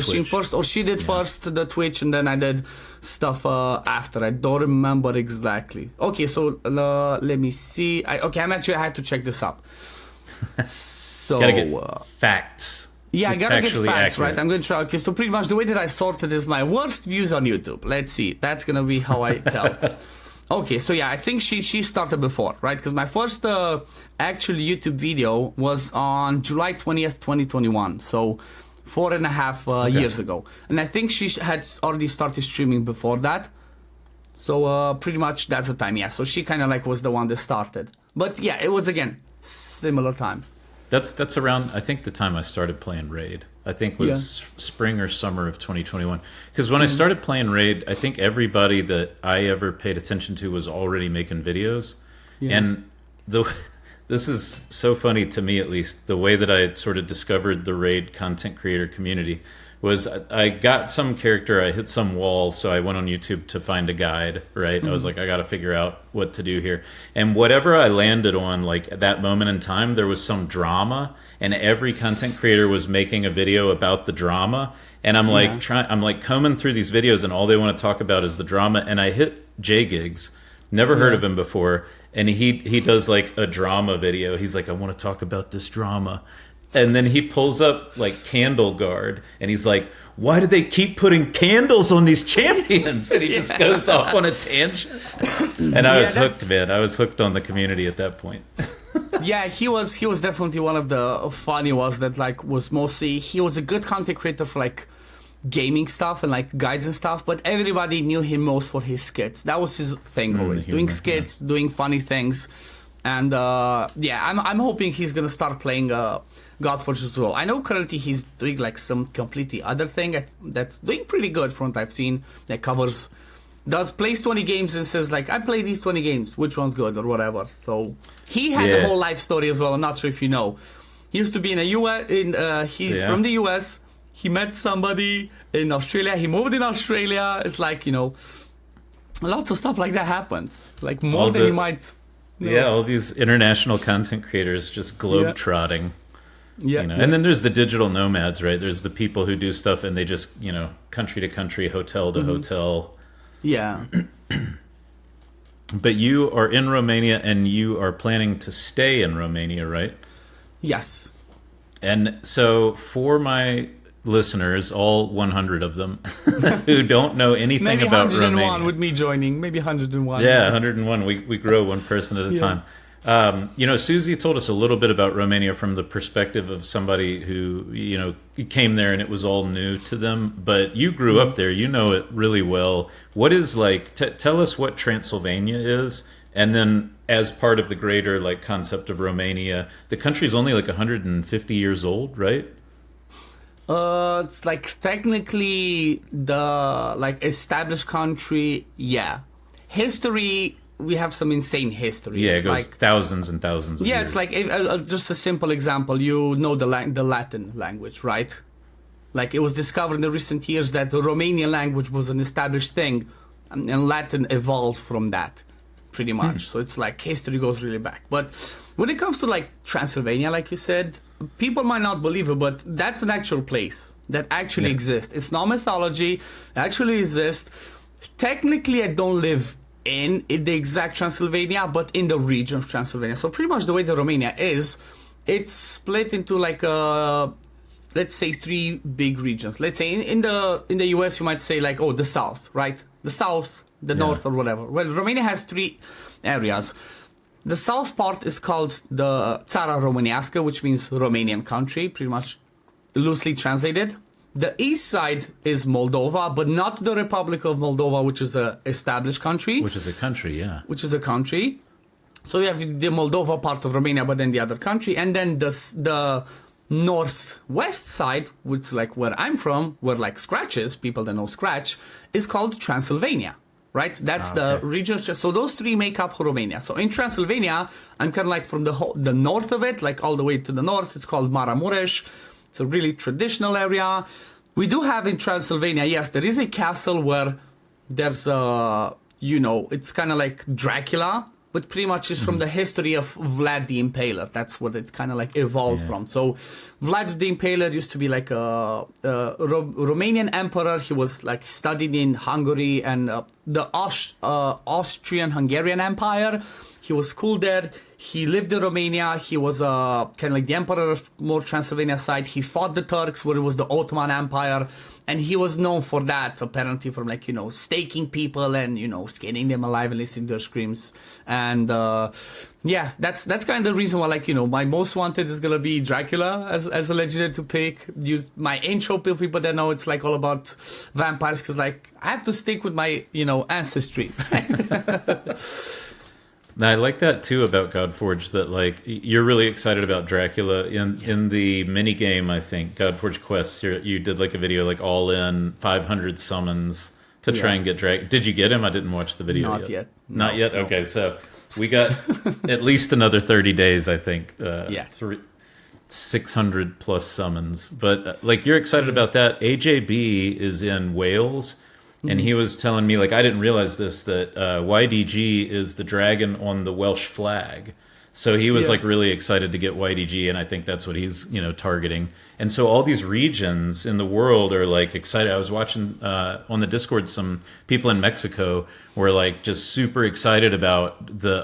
stream first, or she did first the Twitch and then I did stuff after. I don't remember exactly. Okay, so let me see. I had to check this up. So gotta get facts. Yeah, I gotta get facts, accurate. right? I'm gonna try. Okay, so pretty much the way that I sorted is my worst views on YouTube. Let's see. That's gonna be how I tell. Okay, so yeah, I think she started before, right? Because my first actual YouTube video was on July 20th, 2021. So 4.5 years ago, and I think she had already started streaming before that, so pretty much that's the time. Yeah, so she kind of like was the one that started, but yeah, it was again similar times. That's around, I think, the time I started playing raid. I think was spring or summer of 2021, because when I started playing raid, I think everybody that I ever paid attention to was already making videos, and this is so funny to me, at least, the way that I had sort of discovered the raid content creator community was I got some character, I hit some wall, so I went on YouTube to find a guide, right? I was like, I got to figure out what to do here. And whatever I landed on, like at that moment in time, there was some drama, and every content creator was making a video about the drama. And I'm like, I'm like combing through these videos, and all they want to talk about is the drama. And I hit J Gigs, never heard of him before. And he does like a drama video. He's like, I want to talk about this drama. And then he pulls up like Candle Guard and he's like, why do they keep putting candles on these champions? And he just goes off on a tangent. And I was hooked, man. I was hooked on the community at that point. Yeah, he was definitely one of the funny ones that like was mostly, he was a good content creator for like gaming stuff and like guides and stuff, but everybody knew him most for his skits. That was his thing always, doing skits, doing funny things. And I'm hoping he's gonna start playing Godforge as well. I know currently he's doing like some completely other thing that's doing pretty good from what I've seen, that covers does plays 20 games and says like, I play these 20 games, which one's good or whatever. So he had the whole life story as well. I'm not sure if you know. He used to be in a he's from the US. He met somebody in Australia. He moved in Australia. It's like, lots of stuff like that happens. Like more than you might. Yeah, all these international content creators just globe-trotting. Yeah. And then there's the digital nomads, right? There's the people who do stuff and they just, country to country, hotel to hotel. Yeah. But you are in Romania and you are planning to stay in Romania, right? Yes. And so for my listeners, all 100 of them, who don't know anything about Romania. Maybe 101 with me joining. Maybe 101. Yeah, 101. We grow one person at a time. Suzi told us a little bit about Romania from the perspective of somebody who, came there and it was all new to them. But you grew up there. You know it really well. What is tell us what Transylvania is. And then as part of the greater concept of Romania, the country is only 150 years old, right? It's technically the established country. Yeah. History, we have some insane history. Yeah, it goes thousands and thousands of years. It's just a simple example. You know the Latin language, right? It was discovered in the recent years that the Romanian language was an established thing, and Latin evolved from that, pretty much. So it's history goes really back. But when it comes to Transylvania, like you said, people might not believe it, but that's an actual place that actually exists. It's not mythology. It actually exists. Technically, I don't live in the exact Transylvania, but in the region of Transylvania. So pretty much the way that Romania is, it's split into let's say 3 big regions. Let's say in the US, you might say the South, right? The South, the North, or whatever. Well, Romania has 3 areas. The south part is called the Țara Românească, which means Romanian country, pretty much loosely translated. The east side is Moldova, but not the Republic of Moldova, which is an established country. Which is a country, yeah. Which is a country. So you have the Moldova part of Romania, but then the other country. And then the northwest side, which is where I'm from, where Scratch is, people that know Scratch, is called Transylvania. Right, that's the region. So those 3 make up Romania. So in Transylvania, I'm kind of from the north of it, all the way to the north. It's called Maramureș. It's a really traditional area. We do have in Transylvania, yes, there is a castle where there's it's kind of like Dracula, but pretty much it's from the history of Vlad the Impaler. That's what it kind of evolved from. So Vlad the Impaler used to be a Romanian emperor. He was studied in Hungary and the Austrian-Hungarian Empire. He was schooled there. He lived in Romania. He was kind of the emperor of more Transylvania side. He fought the Turks, where it was the Ottoman Empire, and he was known for that, apparently, from staking people and skinning them alive and listening to their screams. And that's kind of the reason why my most wanted is gonna be Dracula as a legendary to pick. Use my intro, people that know it's all about vampires, because I have to stick with my ancestry. I like that too about Godforge, that you're really excited about Dracula. In the mini game, I think Godforge Quests, you did a video all in 500 summons to try and get Dracula. Did you get him? I didn't watch the video yet. Not yet. No. Okay, so we got at least another 30 days, I think. 600 plus summons, but you're excited about that. AJB is in Wales. And he was telling me, I didn't realize this, that YDG is the dragon on the Welsh flag. So he was really excited to get YDG, and I think that's what he's, targeting. And so all these regions in the world are excited. I was watching on the Discord, some people in Mexico were just super excited about the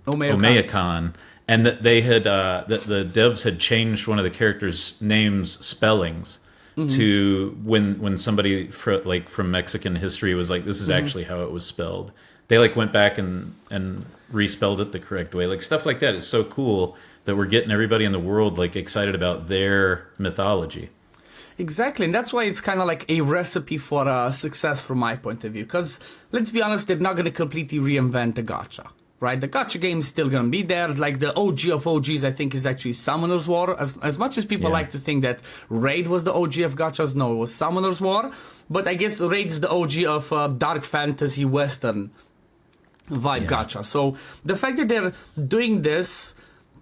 Omeyakan. And that they had, that the devs had changed one of the characters' names spellings. To when somebody from Mexican history was this is actually how it was spelled. They went back and respelled it the correct way. Stuff like that is so cool that we're getting everybody in the world excited about their mythology. Exactly, and that's why it's kind of a recipe for success from my point of view. Because let's be honest, they're not going to completely reinvent the gacha. right? The gacha game is still gonna be there. Like the OG of OGs, I think, is actually Summoner's War. As much as people like to think that Raid was the OG of gachas, no, it was Summoner's War. But I guess Raid is the OG of dark fantasy Western vibe gacha. So the fact that they're doing this,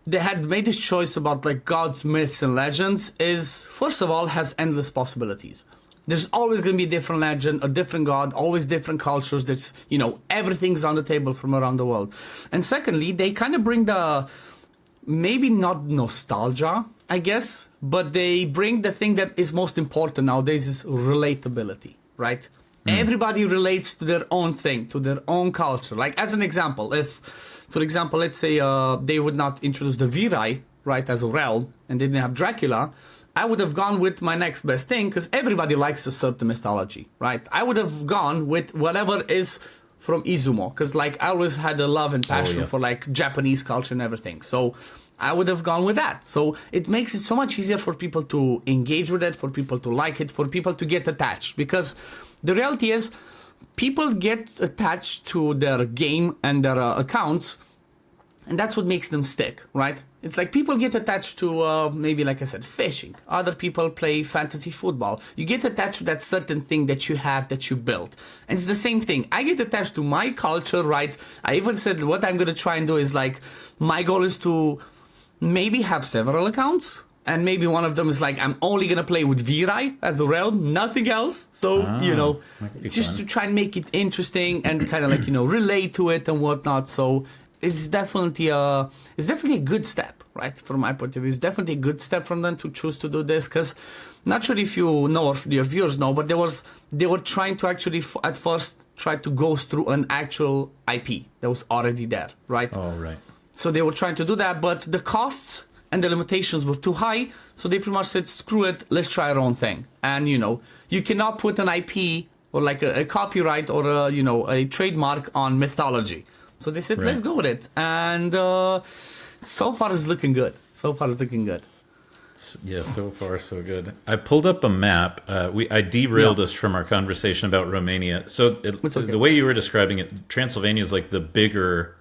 they had made this choice about like gods, myths, and legends is, first of all, has endless possibilities. There's always going to be a different legend, a different god, always different cultures. That's, everything's on the table from around the world. And secondly, they kind of bring the, maybe not nostalgia, I guess, but they bring the thing that is most important nowadays is relatability, right? Everybody relates to their own thing, to their own culture. Like, as an example, if, for example, let's say they would not introduce the Virai, right, as a realm, and they didn't have Dracula, I would have gone with my next best thing, because everybody likes a certain mythology, right? I would have gone with whatever is from Izumo, because, like, I always had a love and passion for, like, Japanese culture and everything. So I would have gone with that. So it makes it so much easier for people to engage with it, for people to like it, for people to get attached. Because the reality is, people get attached to their game and their accounts, and that's what makes them stick, right? It's like people get attached to, maybe, like I said, fishing. Other people play fantasy football. You get attached to that certain thing that you have, that you built. And it's the same thing. I get attached to my culture, right? I even said what I'm going to try and do is, like, my goal is to maybe have several accounts. And maybe one of them is like, I'm only going to play with Virai as a realm, nothing else. So, just to try and make it interesting and kind of like, relate to it and whatnot. So it's definitely a good step, right? From my point of view, it's definitely a good step from them to choose to do this. Because not sure if you know or your viewers know, but they were trying to actually at first try to go through an actual IP that was already there, right? Oh, right. So they were trying to do that, but the costs and the limitations were too high, so they pretty much said, screw it, let's try our own thing. And, you cannot put an IP or like a copyright or a trademark on mythology. So they said, let's go with it. And so far it's looking good. Yeah, so far so good. I pulled up a map. I derailed us from our conversation about Romania. So the way you were describing it, Transylvania is like the bigger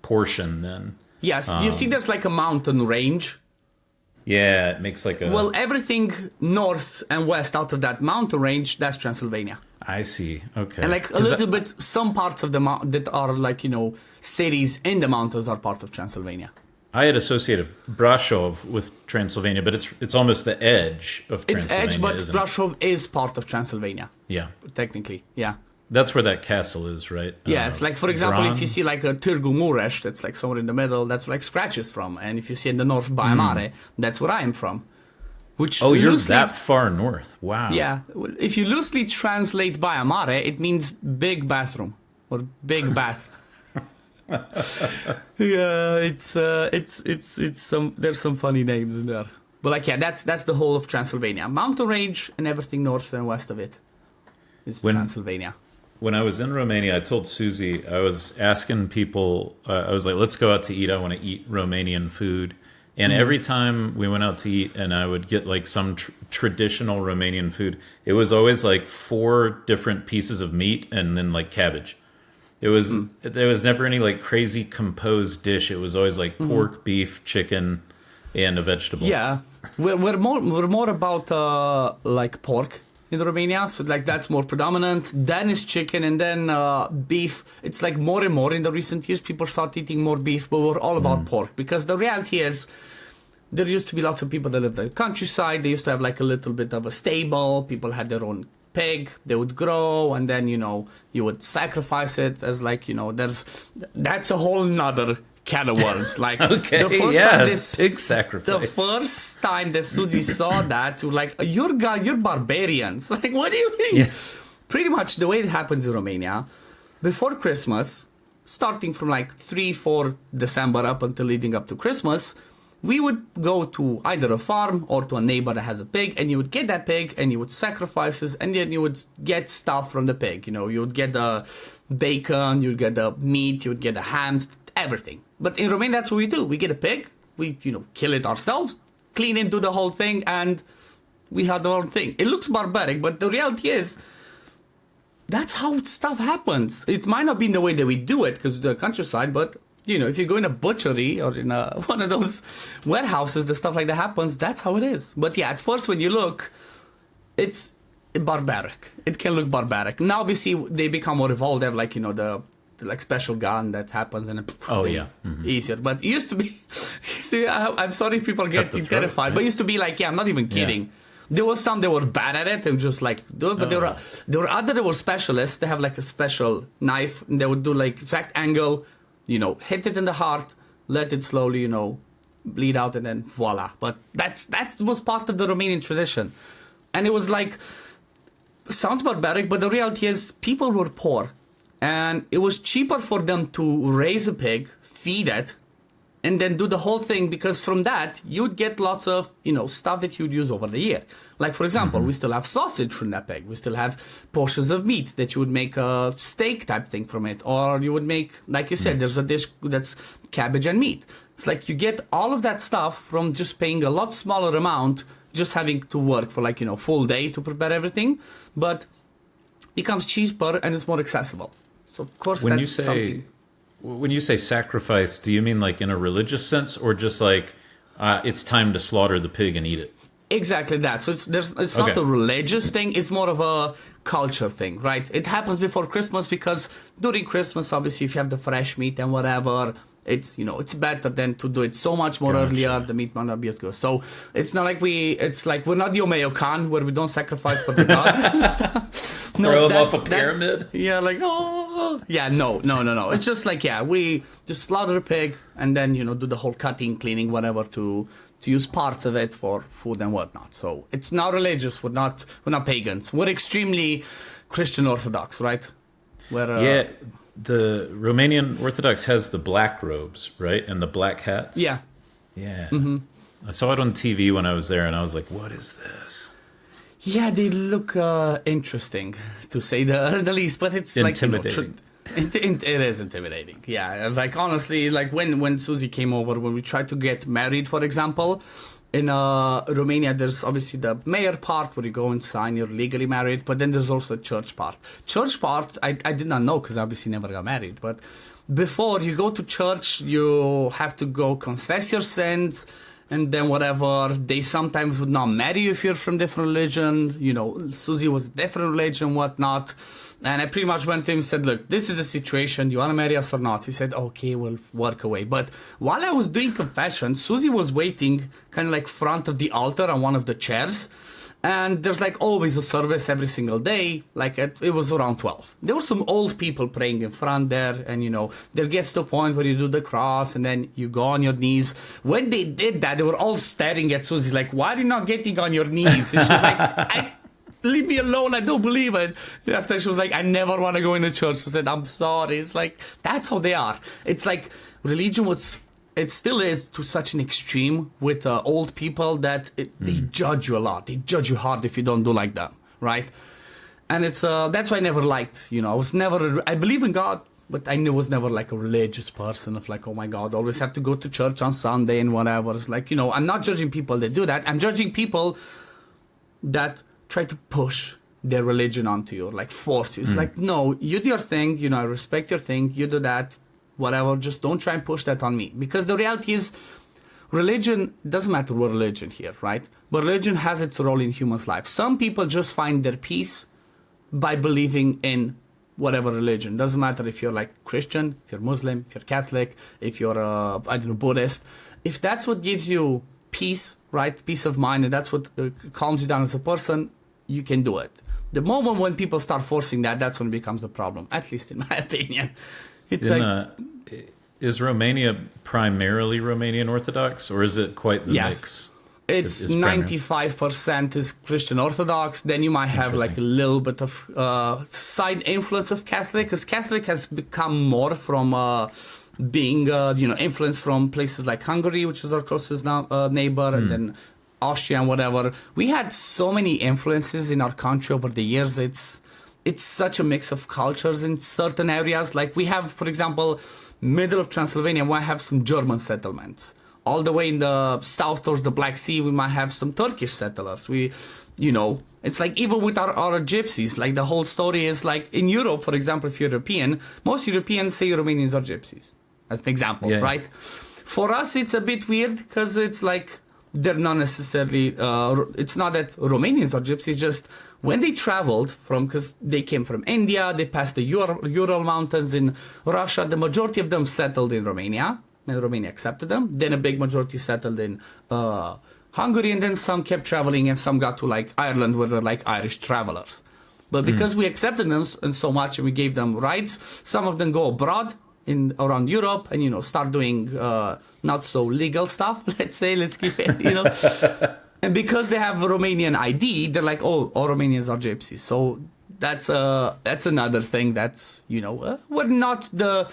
portion then. Yes, you see there's like a mountain range. Yeah, it makes like a... Well, everything north and west out of that mountain range, that's Transylvania. I see, okay. And like a little bit, some parts of the mountain that are like, cities in the mountains are part of Transylvania. I had associated Brasov with Transylvania, but it's almost the edge of Transylvania. It's edge, but Brasov is part of Transylvania. Yeah. Technically, yeah. That's where that castle is, right? Yeah, it's like, for example, if you see like a Târgu Mureș, that's like somewhere in the middle, that's where like Scratch is from. And if you see in the north, Baia Mare, that's where I am from. You're that far north. Wow. Yeah. If you loosely translate Baia Mare, it means big bathroom or big bath. Yeah, it's some, there's some funny names in there. But like, yeah, that's the whole of Transylvania. Mountain range and everything north and west of it is Transylvania. When I was in Romania, I told Suzi, I was asking people, I was like, let's go out to eat. I want to eat Romanian food. And every time we went out to eat and I would get like some traditional Romanian food, it was always like 4 different pieces of meat and then like cabbage. There was never any like crazy composed dish. It was always like pork, beef, chicken, and a vegetable. Yeah, we're more about like pork in Romania, so like that's more predominant. Then is chicken, and then beef. It's like more and more in the recent years people start eating more beef, but we're all about pork, because the reality is there used to be lots of people that lived in the countryside. They used to have like a little bit of a stable. People had their own pig, they would grow, and then you would sacrifice it as like that's a whole nother can of worms. Like okay, the first time pig sacrifice. The first time that Suzi saw that, like, you're barbarians. Like, what do you mean? Yeah. Pretty much the way it happens in Romania, before Christmas, starting from like 3-4 December up until leading up to Christmas, we would go to either a farm or to a neighbor that has a pig, and you would get that pig and you would sacrifice it, and then you would get stuff from the pig. You would get the bacon, you would get the meat, you would get the hams, everything. But in Romania, that's what we do. We get a pig, we kill it ourselves, clean it, do the whole thing, and we have our own thing. It looks barbaric, but the reality is that's how stuff happens. It might not be in the way that we do it because we're the countryside, but if you go in a butchery or in one of those warehouses, the stuff like that happens, that's how it is. But yeah, at first when you look, it's barbaric. It can look barbaric. Now obviously they become more evolved. They have like, the like special gun that happens and easier. But it used to be, see, I'm sorry if people get terrified, right? But it used to be like, I'm not even kidding. Yeah. There was some that were bad at it and just like do it, but there were other that were specialists. They have like a special knife and they would do like exact angle, hit it in the heart, let it slowly, bleed out, and then voila. But that was part of the Romanian tradition. And it was like, sounds barbaric, but the reality is people were poor. And it was cheaper for them to raise a pig, feed it, and then do the whole thing, because from that, you'd get lots of, stuff that you'd use over the year. Like, for example, we still have sausage from that pig. We still have portions of meat that you would make a steak type thing from it. Or you would make, like you said, there's a dish that's cabbage and meat. It's like you get all of that stuff from just paying a lot smaller amount, just having to work for like, full day to prepare everything. But it becomes cheaper and it's more accessible. So, of course, when you say sacrifice, do you mean like in a religious sense, or just like it's time to slaughter the pig and eat it? Exactly that. So it's not a religious thing. It's more of a culture thing, right? It happens before Christmas because during Christmas, obviously, if you have the fresh meat and whatever, it's it's better than to do it so much more earlier. The meat might not be as good. So it's not like we're not Mayo Khan where we don't sacrifice for the gods. Throw them off a pyramid. Yeah, like no. It's just like we just slaughter a pig and then do the whole cutting, cleaning, whatever to use parts of it for food and whatnot. So it's not religious. We're not pagans. We're extremely Christian Orthodox, right? The Romanian Orthodox has the black robes, right? And the black hats. Yeah. Yeah. Mm-hmm. I saw it on TV when I was there, and I was like, what is this? Yeah, they look interesting, to say the least, but it's intimidating. It is intimidating. Yeah, like honestly, like when Suzi came over, when we tried to get married, for example, in Romania, there's obviously the mayor part where you go and sign, you're legally married, but then there's also a church part. Church part, I did not know because I obviously never got married, but before you go to church, you have to go confess your sins, and then whatever, they sometimes would not marry you if you're from different religion. Suzi was different religion, whatnot. And I pretty much went to him and said, look, this is the situation. You want to marry us or not? He said, okay, we'll work away. But while I was doing confession, Suzi was waiting kind of like front of the altar on one of the chairs. And there's like always a service every single day. Like it was around 12. There were some old people praying in front there. And, there gets to a point where you do the cross and then you go on your knees. When they did that, they were all staring at Suzi like, why are you not getting on your knees? And she was like, leave me alone, I don't believe it. After she was like, I never want to go into church. I said, I'm sorry. It's like, that's how they are. It's like religion it still is to such an extreme with old people that they judge you a lot. They judge you hard if you don't do like that, right? And it's that's why I never liked, I believe in God, but I was never like a religious person of like, oh my God, always have to go to church on Sunday and whatever. It's like, I'm not judging people that do that. I'm judging people that try to push their religion onto you, like force you. It's like, no, you do your thing, I respect your thing, you do that, whatever, just don't try and push that on me. Because the reality is, religion, doesn't matter what religion here, right? But religion has its role in humans' lives. Some people just find their peace by believing in whatever religion. Doesn't matter if you're like Christian, if you're Muslim, if you're Catholic, if you're, Buddhist. If that's what gives you peace, right, peace of mind, and that's what calms you down as a person, you can do it. The moment when people start forcing that, that's when it becomes a problem, at least in my opinion. It's is Romania primarily Romanian Orthodox, or is it quite the mix? It's 95% is Christian Orthodox. Then you might have like a little bit of side influence of Catholic, because Catholic has become more from being influenced from places like Hungary, which is our closest neighbor, and then Austria and whatever. We had so many influences in our country over the years. It's such a mix of cultures in certain areas. Like we have, for example, middle of Transylvania, we might have some German settlements. All the way in the south towards the Black Sea, we might have some Turkish settlers. It's like even with our gypsies, like the whole story is like in Europe, for example, if you're European, most Europeans say Romanians are gypsies. as an example, Yeah. right? For us, it's a bit weird because it's like they're not necessarily. It's not that Romanians are gypsies. Just when they traveled from, because they came from India, they passed the Ural Mountains in Russia. The majority of them settled in Romania, and Romania accepted them. Then a big majority settled in Hungary, and then some kept traveling, and some got to like Ireland, where they're like Irish travelers. But because we accepted them and so much, and we gave them rights, some of them go abroad around Europe and, you know, start doing not so legal stuff, let's keep it, you know. And because they have a Romanian ID, they're like, oh, all Romanians are gypsies. So that's another thing that's, you know, we're not the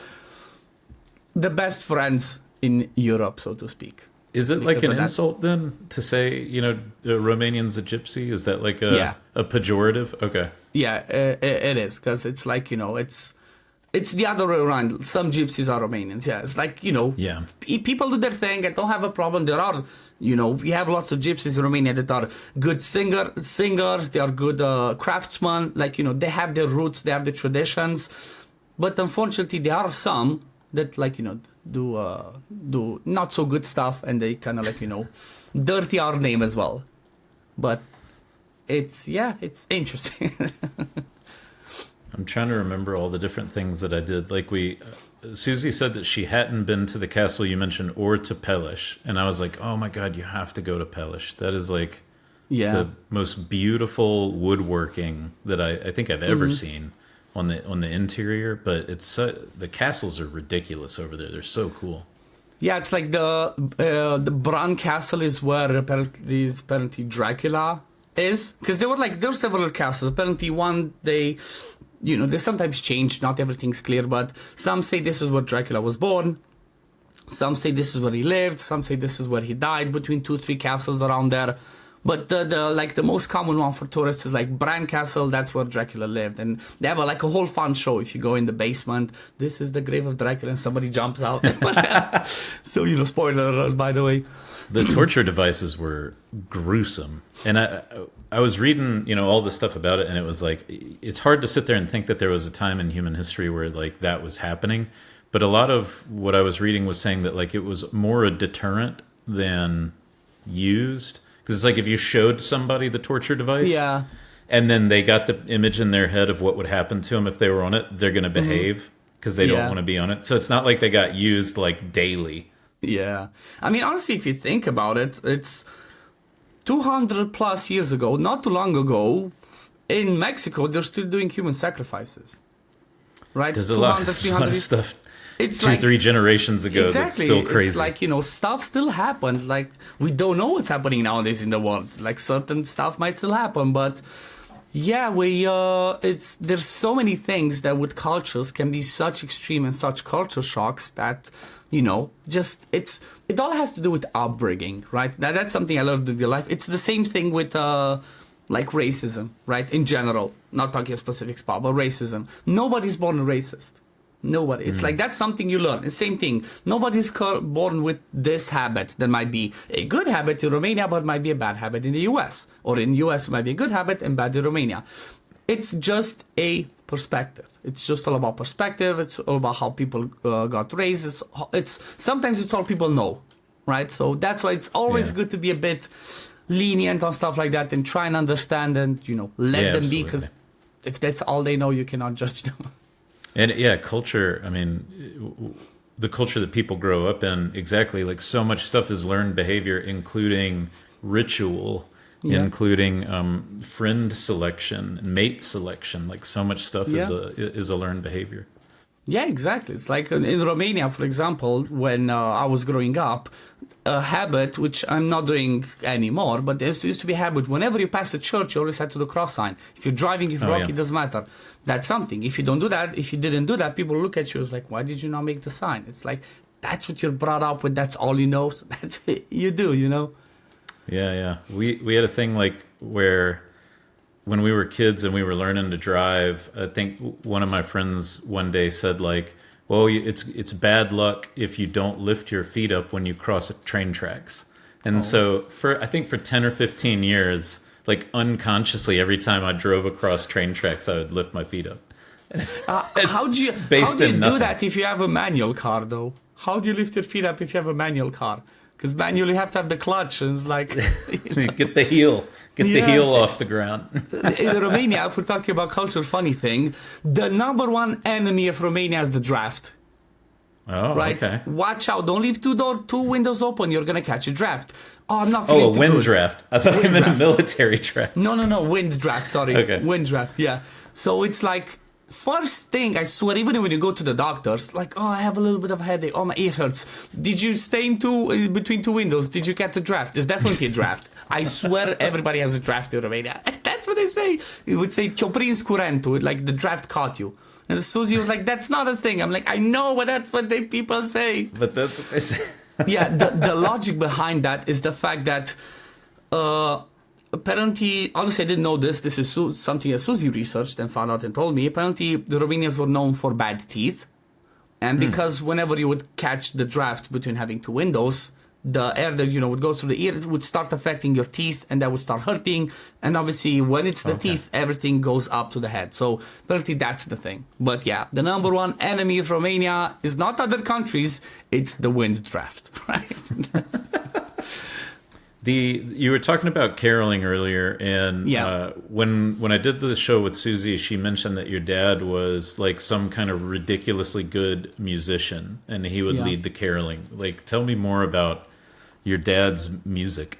best friends in Europe, so to speak. Is it like an insult then to say, you know, Romanian's a gypsy? Is that like a pejorative? Okay. Yeah, it is, because it's like, you know, it's the other way around. Some gypsies are Romanians. Yeah, it's like, you know, people do their thing. I don't have a problem. There are, you know, we have lots of gypsies in Romania that are good singers. They are good craftsmen. Like, you know, they have their roots. They have the traditions. But unfortunately, there are some that, like, you know, do not so good stuff, and they kind of, like, you know, dirty our name as well. But it's interesting. I'm trying to remember all the different things that I did. Like Suzi said that she hadn't been to the castle you mentioned or to Pelish. And I was like, oh my God, you have to go to Pelish. That is like the most beautiful woodworking that I think I've ever seen on the interior. But the castles are ridiculous over there. They're so cool. Yeah, it's like the Bran Castle is where apparently Dracula is. Because there were several castles. Apparently one they sometimes change, not everything's clear, but some say this is where Dracula was born, some say this is where he lived, some say this is where he died, between 2-3 castles around there. But the most common one for tourists is like Bran Castle. That's where Dracula lived, and they have a whole fun show. If you go in the basement, this is the grave of Dracula, and somebody jumps out. So, you know, spoiler alert, by the way. The torture devices were gruesome, and I was reading, you know, all this stuff about it, and it was like, it's hard to sit there and think that there was a time in human history where like that was happening. But a lot of what I was reading was saying that like it was more a deterrent than used. Because it's like if you showed somebody the torture device, and then they got the image in their head of what would happen to them if they were on it, they're going to behave because they don't want to be on it. So it's not like they got used like daily. Yeah. I mean, honestly, if you think about it, it's 200 plus years ago, not too long ago, in Mexico, they're still doing human sacrifices. Right? There's a lot of stuff. It's 2-3 generations ago. Exactly. That's still crazy. It's like, you know, stuff still happened. Like, we don't know what's happening nowadays in the world. Like, certain stuff might still happen, but yeah, there's so many things that with cultures can be such extreme and such culture shocks that, you know, just it all has to do with upbringing, right? That's something I learned in real life. It's the same thing with like racism, right? In general, not talking a specific spot, but racism. Nobody's born a racist. Nobody. It's like that's something you learn. The same thing. Nobody's born with this habit that might be a good habit in Romania, but might be a bad habit in the US. Or in the US, it might be a good habit and bad in Romania. It's just a perspective. It's just all about perspective. It's all about how people got raised. Sometimes it's all people know, right? So that's why it's always good to be a bit lenient on stuff like that and try and understand and, you know, let them be, because if that's all they know, you cannot judge them. And culture, I mean, the culture that people grow up in, exactly, like so much stuff is learned behavior, including ritual, including friend selection, mate selection. Like so much stuff is a learred behavior. Yeah, exactly. It's like in Romania, for example, when I was growing up, a habit, which I'm not doing anymore, but there used to be a habit. Whenever you pass a church, you always had to do the cross sign. If you're driving, if you walk, it doesn't matter. That's something. If you don't do that, if you didn't do that, people look at you as like, why did you not make the sign? It's like, that's what you're brought up with. That's all you know. So that's it. You do, you know? Yeah. We had a thing like where when we were kids and we were learning to drive, I think one of my friends one day said like, well, it's bad luck if you don't lift your feet up when you cross train tracks. And so I think for 10 or 15 years, like unconsciously, every time I drove across train tracks, I would lift my feet up. How do you do that if you have a manual car, though? how do you lift your feet up if you have a manual car? Because manual, you have to have the clutch, and it's like... Get the heel. Get the heel off the ground. In Romania, if we're talking about culture, funny thing, the number one enemy of Romania is the draft. Oh, right? Okay. Watch out. Don't leave two windows open. You're going to catch a draft. Oh, I'm not Oh, feeling a too wind good. draft. I thought you meant a military draft. No. Wind draft, sorry. Okay. Wind draft, yeah. So it's like, first thing, I swear, even when you go to the doctors, like, oh, I have a little bit of a headache. Oh, my ear hurts. Did you stay in between two windows? Did you get a draft? There's definitely a draft. I swear everybody has a draft in Romania. That's what they say. It would say, "Ți-o prins curentul," like the draft caught you. And Suzi was like, that's not a thing. I'm like, I know, but that's what people say. But that's what they say. Yeah, the logic behind that is the fact that apparently, honestly, I didn't know this. This is something that Suzi researched and found out and told me. Apparently, the Romanians were known for bad teeth. And because whenever you would catch the draft between having two windows, the air that, would go through the ears would start affecting your teeth, and that would start hurting. And obviously, when it's the teeth, everything goes up to the head. So apparently, that's the thing. But yeah, the number one enemy of Romania is not other countries, it's the wind draft, right? You were talking about caroling earlier, and when I did the show with Suzi, she mentioned that your dad was like some kind of ridiculously good musician, and he would lead the caroling. Like, tell me more about your dad's music.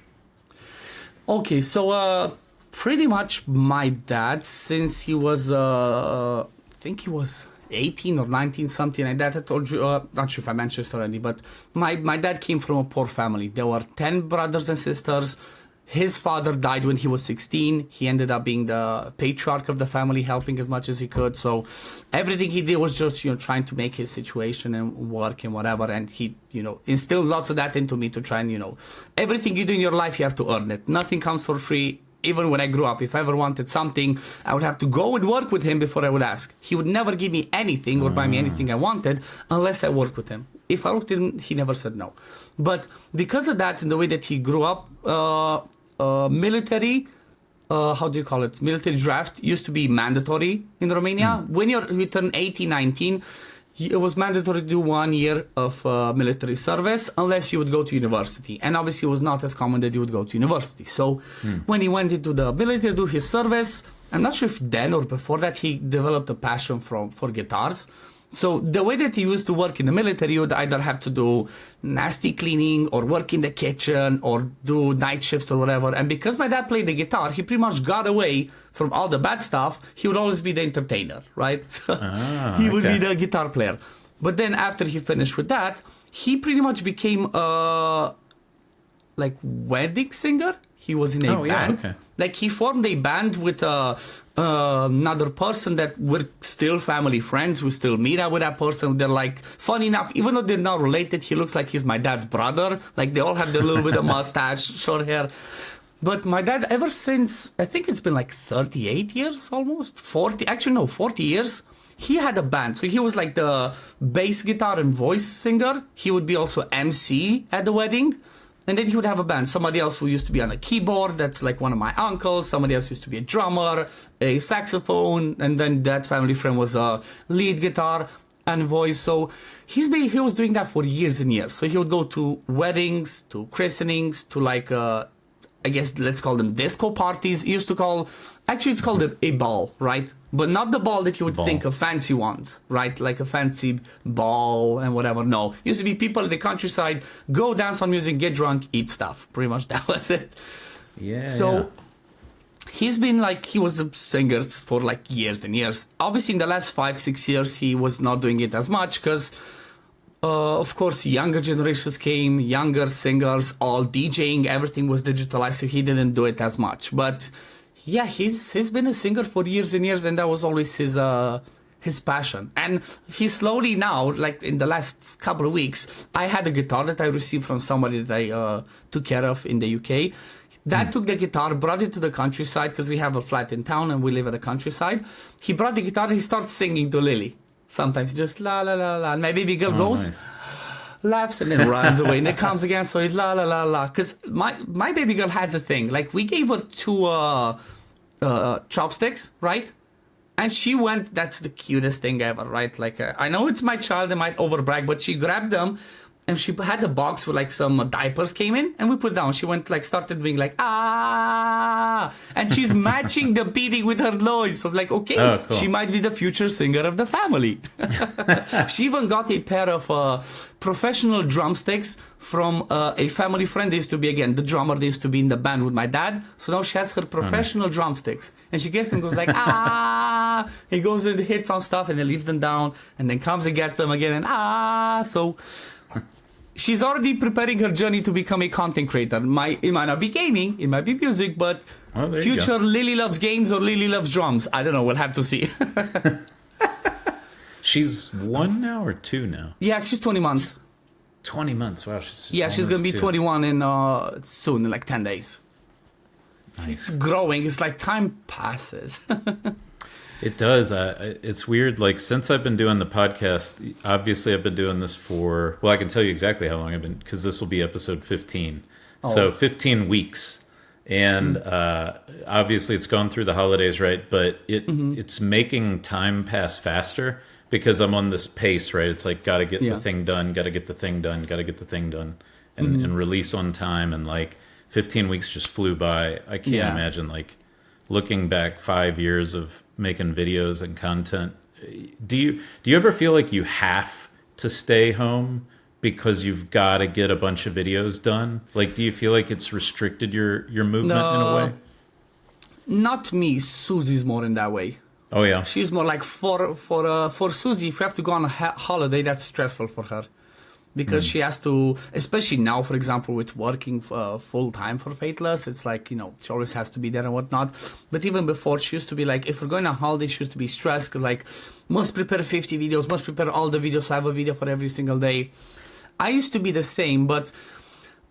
Okay, so pretty much my dad, since he was, I think he was 18 or 19, something like that. I told you, not sure if I mentioned this already, but my dad came from a poor family. There were 10 brothers and sisters. His father died when he was 16. He ended up being the patriarch of the family, helping as much as he could. So everything he did was just, trying to make his situation and work and whatever. And he, instilled lots of that into me to try and, everything you do in your life, you have to earn it. Nothing comes for free. Even when I grew up, if I ever wanted something, I would have to go and work with him before I would ask. He would never give me anything or buy me anything I wanted unless I worked with him. If I worked with him, he never said no. But because of that and the way that he grew up, military, military draft used to be mandatory in Romania. When you turn 18, 19, it was mandatory to do 1 year of military service unless you would go to university. And obviously it was not as common that you would go to university. So when he went into the military to do his service, I'm not sure if then or before that he developed a passion for guitars. So the way that he used to work in the military, you would either have to do nasty cleaning or work in the kitchen or do night shifts or whatever. And because my dad played the guitar, he pretty much got away from all the bad stuff. He would always be the entertainer, right? He would be the guitar player. But then after he finished with that, he pretty much became a wedding singer. He was in a band. Okay. Like he formed a band with another person that we're still family friends. We still meet up with that person. They're like, funny enough, even though they're not related, he looks like he's my dad's brother. Like they all have the little bit of mustache, short hair. But my dad, ever since, I think it's been like 38 years almost, 40 years, he had a band. So he was like the bass guitar and voice singer. He would be also MC at the wedding. And then he would have a band. Somebody else who used to be on a keyboard. That's like one of my uncles. Somebody else used to be a drummer, a saxophone. And then that family friend was a lead guitar and voice. So he was doing that for years and years. So he would go to weddings, to christenings, to like, I guess let's call them disco parties. He used to call, actually it's called a ball, right? But not the ball that you would think of fancy ones, right? Like a fancy ball and whatever. No, used to be people in the countryside, go dance on music, get drunk, eat stuff. Pretty much that was it. Yeah. So he's been like, he was a singer for like years and years. Obviously in the last 5-6 years, he was not doing it as much because of course, younger generations came, younger singers, all DJing, everything was digitalized, so he didn't do it as much. But yeah, he's been a singer for years and years, and that was always his passion. And he slowly now, like in the last couple of weeks, I had a guitar that I received from somebody that I took care of in the UK. Dad took the guitar, brought it to the countryside, because we have a flat in town and we live at the countryside. He brought the guitar and he starts singing to Lily. Sometimes just la la la la. And my baby girl goes, nice. Laughs, and then runs away. And it comes again, so it's la la la la. Because my baby girl has a thing. Like, we gave her 2 chopsticks, right? And she went, that's the cutest thing ever, right? Like, I know it's my child, I might overbrag, but she grabbed them and she had a box with like some diapers came in and we put down. She went like, started doing like, ah, and she's matching the beating with her noise. So like, okay, cool. She might be the future singer of the family. She even got a pair of professional drumsticks from a family friend. They used to be, again, the drummer. They used to be in the band with my dad. So now she has her professional drumsticks. And she gets them, goes like, ah. He goes and hits on stuff and then leaves them down and then comes and gets them again and ah. So she's already preparing her journey to become a content creator. It might not be gaming, it might be music, but future Lily loves games or Lily loves drums. I don't know, we'll have to see. She's 1 now or 2 now? Yeah, she's 20 months. 20 months, wow. She's going to be 21 in soon, in like 10 days. Nice. She's growing. It's like time passes. It does. It's weird. Like, since I've been doing the podcast, obviously I've been doing this for, well, I can tell you exactly how long I've been, because this will be episode 15. Oh. So 15 weeks. And obviously it's gone through the holidays, right? But it's making time pass faster because I'm on this pace, right? It's like, got to get the thing done, got to get the thing done, got to get the thing done, and release on time. And like 15 weeks just flew by. I can't imagine, like, looking back 5 years of making videos and content. Do you ever feel like you have to stay home because you've got to get a bunch of videos done? Like, do you feel like it's restricted your movement in a way? Not me. Suzi's more in that way. Oh yeah. She's more like for Suzi, if you have to go on a holiday, that's stressful for her. Because she has to, especially now, for example, with working full time for Faithless, it's like, you know, she always has to be there and whatnot. But even before, she used to be like, if we're going on holiday, she used to be stressed, because like, must prepare 50 videos, must prepare all the videos, so I have a video for every single day. I used to be the same, but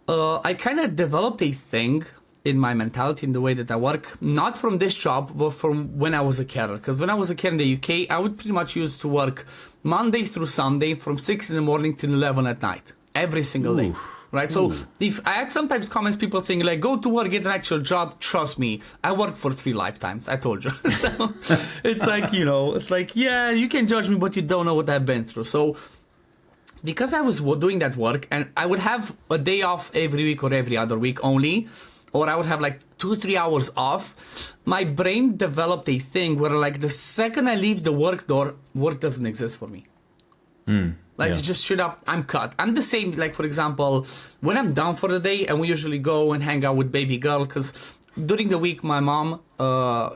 I kind of developed a thing in my mentality, in the way that I work, not from this job, but from when I was a carer. Because when I was a carer in the UK, I would pretty much used to work Monday through Sunday from 6 in the morning till 11 at night, every single day. Right? So if I had sometimes comments, people saying like, go to work, get an actual job. Trust me, I worked for 3 lifetimes. I told you. So it's like, you know, it's like, yeah, you can judge me, but you don't know what I've been through. So because I was doing that work, and I would have a day off every week or every other week only, or I would have like 2-3 hours off, my brain developed a thing where like the second I leave the work door, work doesn't exist for me. Just straight up, I'm cut. I'm the same, like, for example, when I'm down for the day, and we usually go and hang out with baby girl, because during the week my mom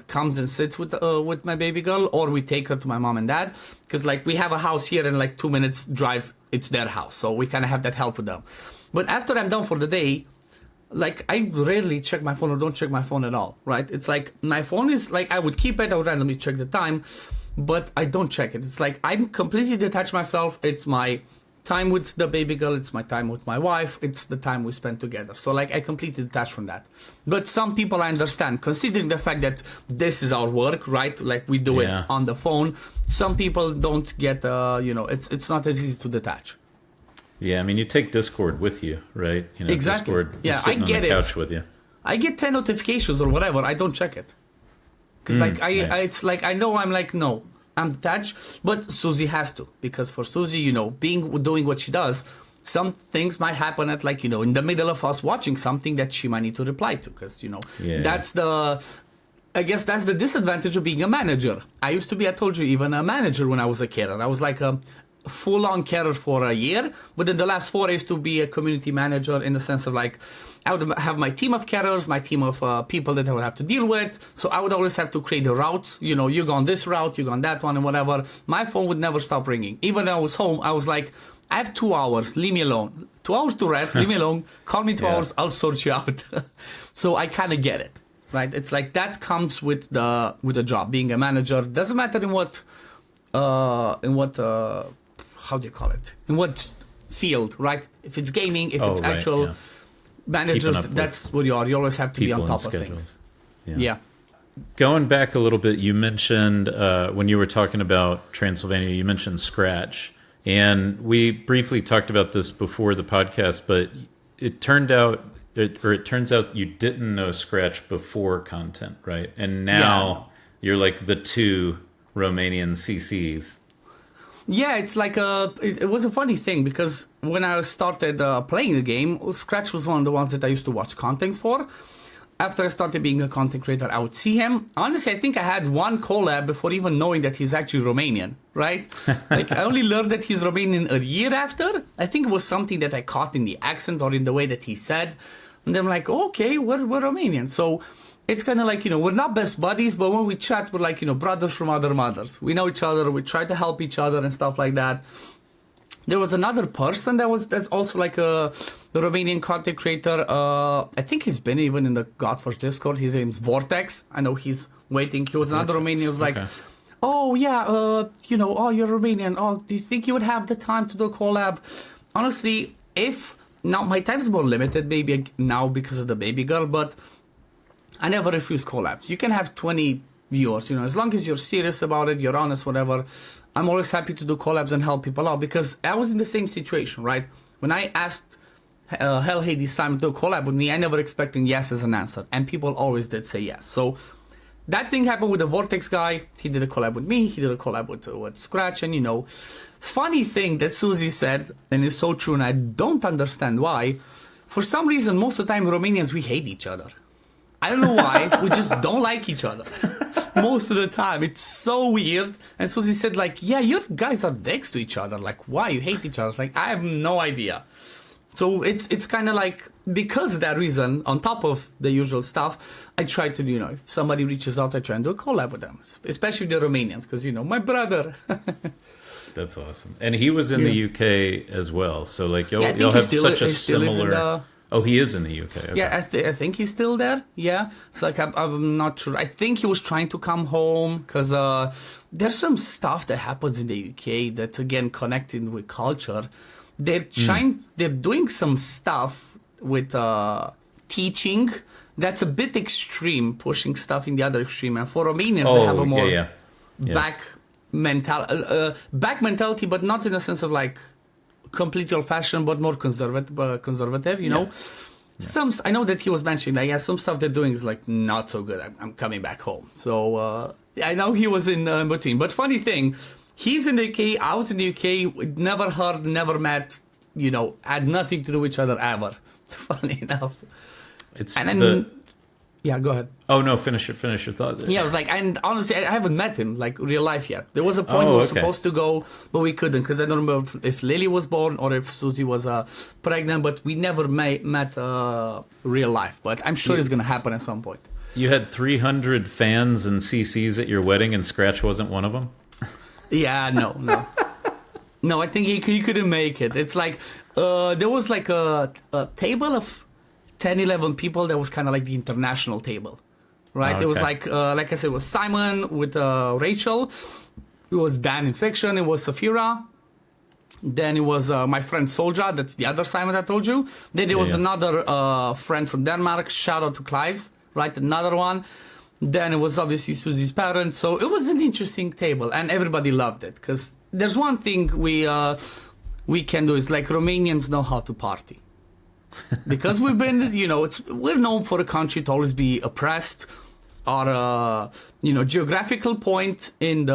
comes and sits with my baby girl, or we take her to my mom and dad, because like we have a house here, and like 2 minutes drive, it's their house, so we kind of have that help with them. But after I'm done for the day, like, I rarely check my phone or don't check my phone at all, right? It's like, my phone is like, I would keep it, I would randomly check the time, but I don't check it. It's like, I'm completely detached myself. It's my time with the baby girl, it's my time with my wife, it's the time we spend together. So like, I completely detached from that. But some people, I understand, considering the fact that this is our work, right? Like, we do it on the phone. Some people don't get, it's not as easy to detach. Yeah, I mean, you take Discord with you, right? You know, exactly. Discord is sitting on the couch with you. I get 10 notifications or whatever. I don't check it. Because it's like, I know I'm like, no, I'm detached. But Suzi has to. Because for Suzi, you know, doing what she does, some things might happen at like, you know, in the middle of us watching something that she might need to reply to. Because, you know, I guess that's the disadvantage of being a manager. I used to be, I told you, even a manager when I was a carer. I was like a full-on carer for a year, but in the last 4 days to be a community manager, in the sense of like, I would have my team of carers, my team of people that I would have to deal with. So I would always have to create the routes. You know, you go on this route, you go on that one, and whatever. My phone would never stop ringing. Even when I was home, I was like, I have 2 hours, leave me alone. 2 hours to rest, leave me alone. Call me 2 hours, I'll sort you out. So I kind of get it, right? It's like, that comes with the job, being a manager. Doesn't matter in what how do you call it? In what field, right? If it's gaming, if it's actual managers, that's what you are. You always have to be on top of things. Yeah. Going back a little bit, you mentioned when you were talking about Transylvania, you mentioned Scratch. And we briefly talked about this before the podcast, but it turns out you didn't know Scratch before content, right? And now you're like the two Romanian CCs. Yeah, it's like it was a funny thing because when I started playing the game, Scratch was one of the ones that I used to watch content for. After I started being a content creator, I would see him. Honestly, I think I had one collab before even knowing that he's actually Romanian, right? Like, I only learned that he's Romanian a year after. I think it was something that I caught in the accent or in the way that he said. And I'm like, okay, we're Romanian. So it's kind of like, we're not best buddies, but when we chat, we're like, brothers from other mothers. We know each other, we try to help each other and stuff like that. There was another person that's also like a Romanian content creator. I think he's been even in the Godforge Discord. His name's Vortex. I know he's waiting. He was another Romanian. He was like, oh, yeah, oh, you're Romanian. Oh, do you think you would have the time to do a collab? Honestly, now my time's more limited, maybe now because of the baby girl, but I never refuse collabs. You can have 20 viewers, as long as you're serious about it, you're honest, whatever. I'm always happy to do collabs and help people out because I was in the same situation, right? When I asked HellHades Simon to do a collab with me, I never expected yes as an answer, and people always did say yes. So that thing happened with the Vortex guy. He did a collab with me. He did a collab with Scratch, and funny thing that Suzi said, and it's so true, and I don't understand why. For some reason, most of the time, Romanians, we hate each other. I don't know why. We just don't like each other. Most of the time. It's so weird. And Suzi said, like, yeah, you guys are dicks to each other. Like, why you hate each other? Like, I have no idea. So it's kind of like, because of that reason, on top of the usual stuff, I try to, if somebody reaches out, I try and do a collab with them. Especially the Romanians, because, my brother. That's awesome. And he was in the UK as well. So, like, you'll have such a similar... Oh, he is in the UK. Okay. Yeah, I think he's still there. Yeah, it's like I'm not sure. I think he was trying to come home because there's some stuff that happens in the UK that again connecting with culture. They're doing some stuff with teaching that's a bit extreme, pushing stuff in the other extreme. And for Romanians, they have a more back mentality, but not in the sense of like completely old-fashioned, but more conservative, Yeah. I know that he was mentioning that, some stuff they're doing is like not so good. I'm coming back home. So I know he was in between. But funny thing, he's in the UK, I was in the UK, never heard, never met, had nothing to do with each other ever. Funny enough. Yeah, go ahead. Oh, no, finish your thought there. Yeah, I was like, and honestly, I haven't met him, like, real life yet. There was a point we were supposed to go, but we couldn't, because I don't remember if Lily was born or if Suzi was pregnant, but we never met real life. But I'm sure it's going to happen at some point. You had 300 fans and CCs at your wedding, and Scratch wasn't one of them? Yeah, no. No, I think he couldn't make it. It's like, there was like a table of 10, 11 people that was kind of like the international table, right? Oh, okay. It was like I said, it was Simon with Rachel. It was Dan in Fiction. It was Safira. Then it was my friend Solja. That's the other Simon I told you. Then there was another friend from Denmark. Shout out to Clives, right? Another one. Then it was obviously Suzi's parents. So it was an interesting table, and everybody loved it. Because there's one thing we can do is like Romanians know how to party. Because we've been, we're known for a country to always be oppressed. Our, geographical point in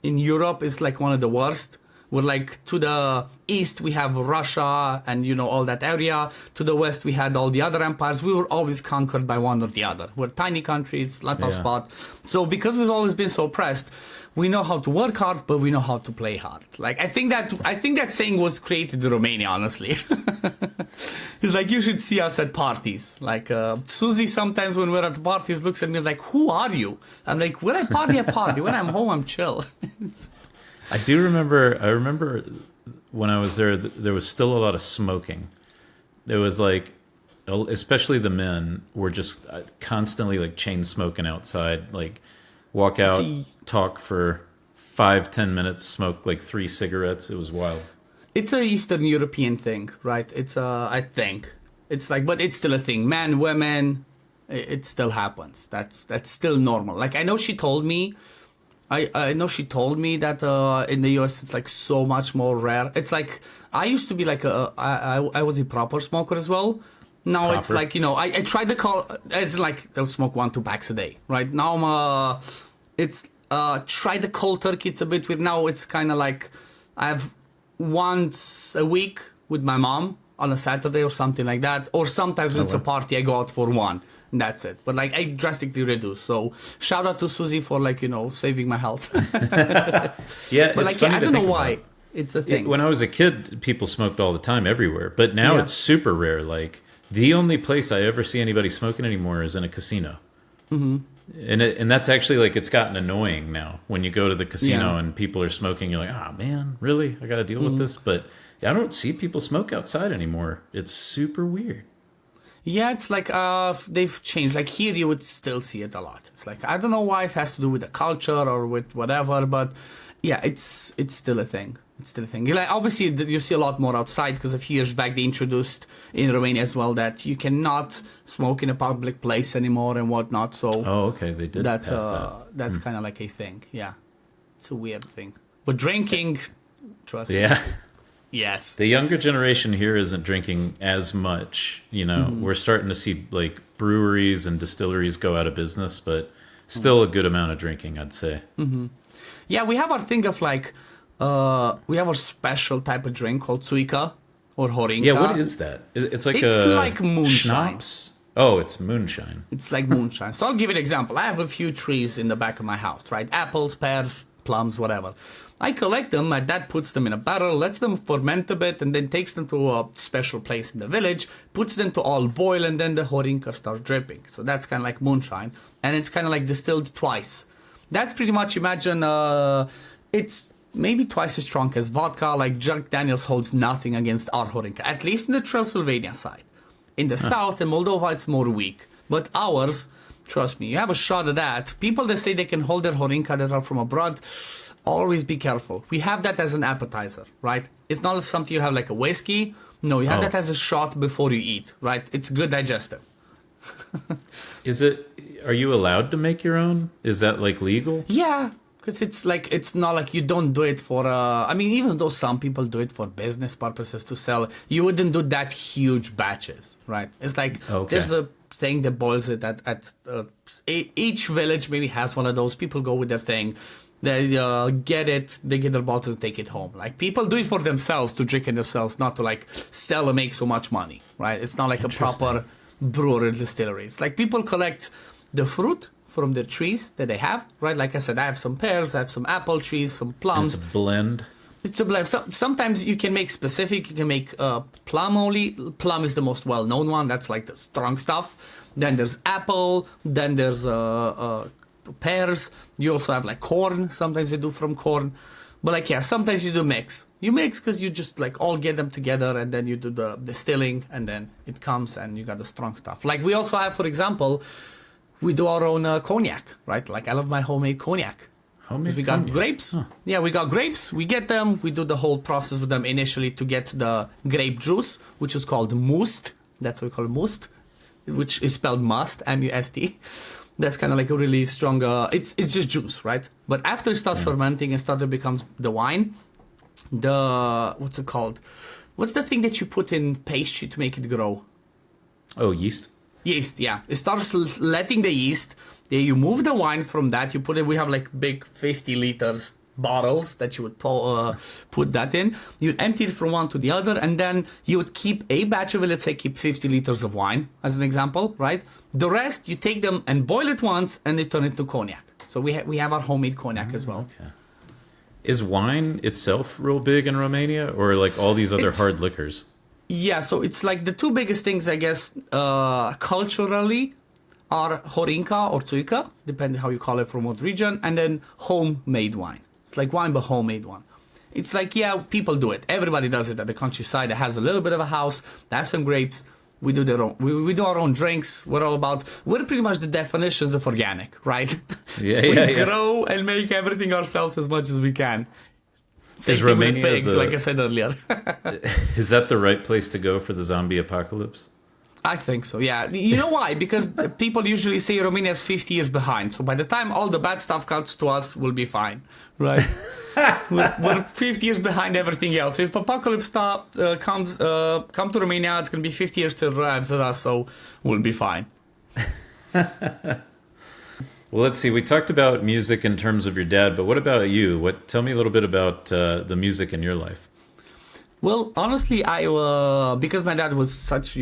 Europe is like one of the worst. We're like to the east we have Russia and all that area. To the west we had all the other empires. We were always conquered by one or the other. We're tiny countries, little spot. So because we've always been so oppressed, we know how to work hard, but we know how to play hard. Like I think that saying was created in Romania, honestly. It's like you should see us at parties. Like Suzi sometimes when we're at parties looks at me like, "Who are you?" I'm like, "When I party, I party. When I'm home, I'm chill." I remember when I was there, there was still a lot of smoking. There was like, especially the men were just constantly like chain smoking outside, like walk out, talk for 5-10 minutes, smoke like 3 cigarettes. It was wild. It's a Eastern European thing, right? It's I think it's like, but it's still a thing. Men, women, it still happens. That's still normal. Like I know she told me. I know she told me that in the US it's like so much more rare. It's like I used to be like I was a proper smoker as well. Now it's like I tried to call as like they'll smoke 1-2 packs a day. Right now it's Try the cold turkey. It's a bit weird. Now it's kind of like I have once a week with my mom on a Saturday or something like that. Or sometimes when it's a party, I go out for one. And that's it. But like I drastically reduce. So shout out to Suzi for like, saving my health. Yeah, but like, I don't know why. It's a thing. When I was a kid, people smoked all the time everywhere. But now it's super rare. Like the only place I ever see anybody smoking anymore is in a casino. Mm-hmm. And that's actually like it's gotten annoying now when you go to the casino and people are smoking. You're like, oh man, really? I got to deal with this. But I don't see people smoke outside anymore. It's super weird. Yeah, it's like they've changed. Like here, you would still see it a lot. It's like I don't know why it has to do with the culture or with whatever, but yeah, it's still a thing. It's still a thing. Like obviously, you see a lot more outside because a few years back they introduced in Romania as well that you cannot smoke in a public place anymore and whatnot. So okay, they did. That's kind of like a thing. Yeah, it's a weird thing. But drinking, trust me. Yeah. Yes. The younger generation here isn't drinking as much. We're starting to see like breweries and distilleries go out of business, but still a good amount of drinking, I'd say. Mm-hmm. Yeah, we have our thing of like, we have our special type of drink called Tuica or Horinca. Yeah, what is that? It's like moonshine. Schnapps? Oh, it's moonshine. It's like moonshine. So I'll give you an example. I have a few trees in the back of my house, right? Apples, pears, plums, whatever. I collect them, my dad puts them in a barrel, lets them ferment a bit, and then takes them to a special place in the village, puts them to all boil, and then the Horinca starts dripping. So that's kind of like moonshine, and it's kind of like distilled twice. That's pretty much, imagine, it's maybe twice as strong as vodka, like Jack Daniels holds nothing against our Horinca, at least in the Transylvania side. In the south, in Moldova, it's more weak. But ours, trust me, you have a shot of that. People that say they can hold their Horinca that are from abroad, always be careful. We have that as an appetizer, right? It's not something you have like a whiskey. No, you have that as a shot before you eat, right? It's good digestive. Are you allowed to make your own? Is that like legal? Yeah, because it's not like you don't do it for, even though some people do it for business purposes to sell, you wouldn't do that huge batches, right? It's like, there's a thing that boils it at each village maybe has one of those. People go with their thing. They get it, they get their bottles and take it home. Like, people do it for themselves, to drink it themselves, not to, like, sell and make so much money, right? It's not like a proper brewery distillery. It's like people collect the fruit from the trees that they have, right? Like I said, I have some pears, I have some apple trees, some plums. It's a blend. It's a blend. Sometimes you can make specific. You can make plum only. Plum is the most well-known one. That's like the strong stuff. Then there's apple. Then there's pears. You also have like corn. Sometimes they do from corn. But like, yeah, sometimes you do mix. You mix because you just like all get them together and then you do the distilling and then it comes and you got the strong stuff. Like we also have, for example, we do our own cognac, right? Like I love my homemade cognac. We got grapes. Huh. Yeah, we got grapes. We get them. We do the whole process with them initially to get the grape juice, which is called must. That's what we call it, must, which is spelled must, M-U-S-T. That's kind of like a really strong, it's just juice, right? But after it starts fermenting and starts to become the wine, what's it called? What's the thing that you put in pastry to make it grow? Oh, yeast? Yeast, yeah. It starts letting the yeast. Then you move the wine from that. You put it. We have like big 50 liters bottles that you would put that in. You'd empty it from one to the other, and then you would keep a batch of it. Let's say keep 50 liters of wine as an example, right? The rest you take them and boil it once, and they turn into cognac. So we have our homemade cognac as well. Okay. Is wine itself real big in Romania, or like all these other hard liquors? Yeah, so it's like the two biggest things, I guess, culturally are Horinca or Tuica, depending how you call it from what region, and then homemade wine. It's like wine, but homemade one. It's like, yeah, people do it. Everybody does it at the countryside. It has a little bit of a house, that has some grapes. We do their own. We do our own drinks. We're pretty much the definitions of organic, right? We grow and make everything ourselves as much as we can. Is Romania like I said earlier? Is that the right place to go for the zombie apocalypse? I think so, yeah. You know why? Because people usually say Romania is 50 years behind. So by the time all the bad stuff comes to us, we'll be fine, right? we're 50 years behind everything else. If apocalypse come to Romania, it's going to be 50 years till it arrives at us, so we'll be fine. Well, let's see. We talked about music in terms of your dad, but what about you? Tell me a little bit about the music in your life. Well, honestly, because my dad was such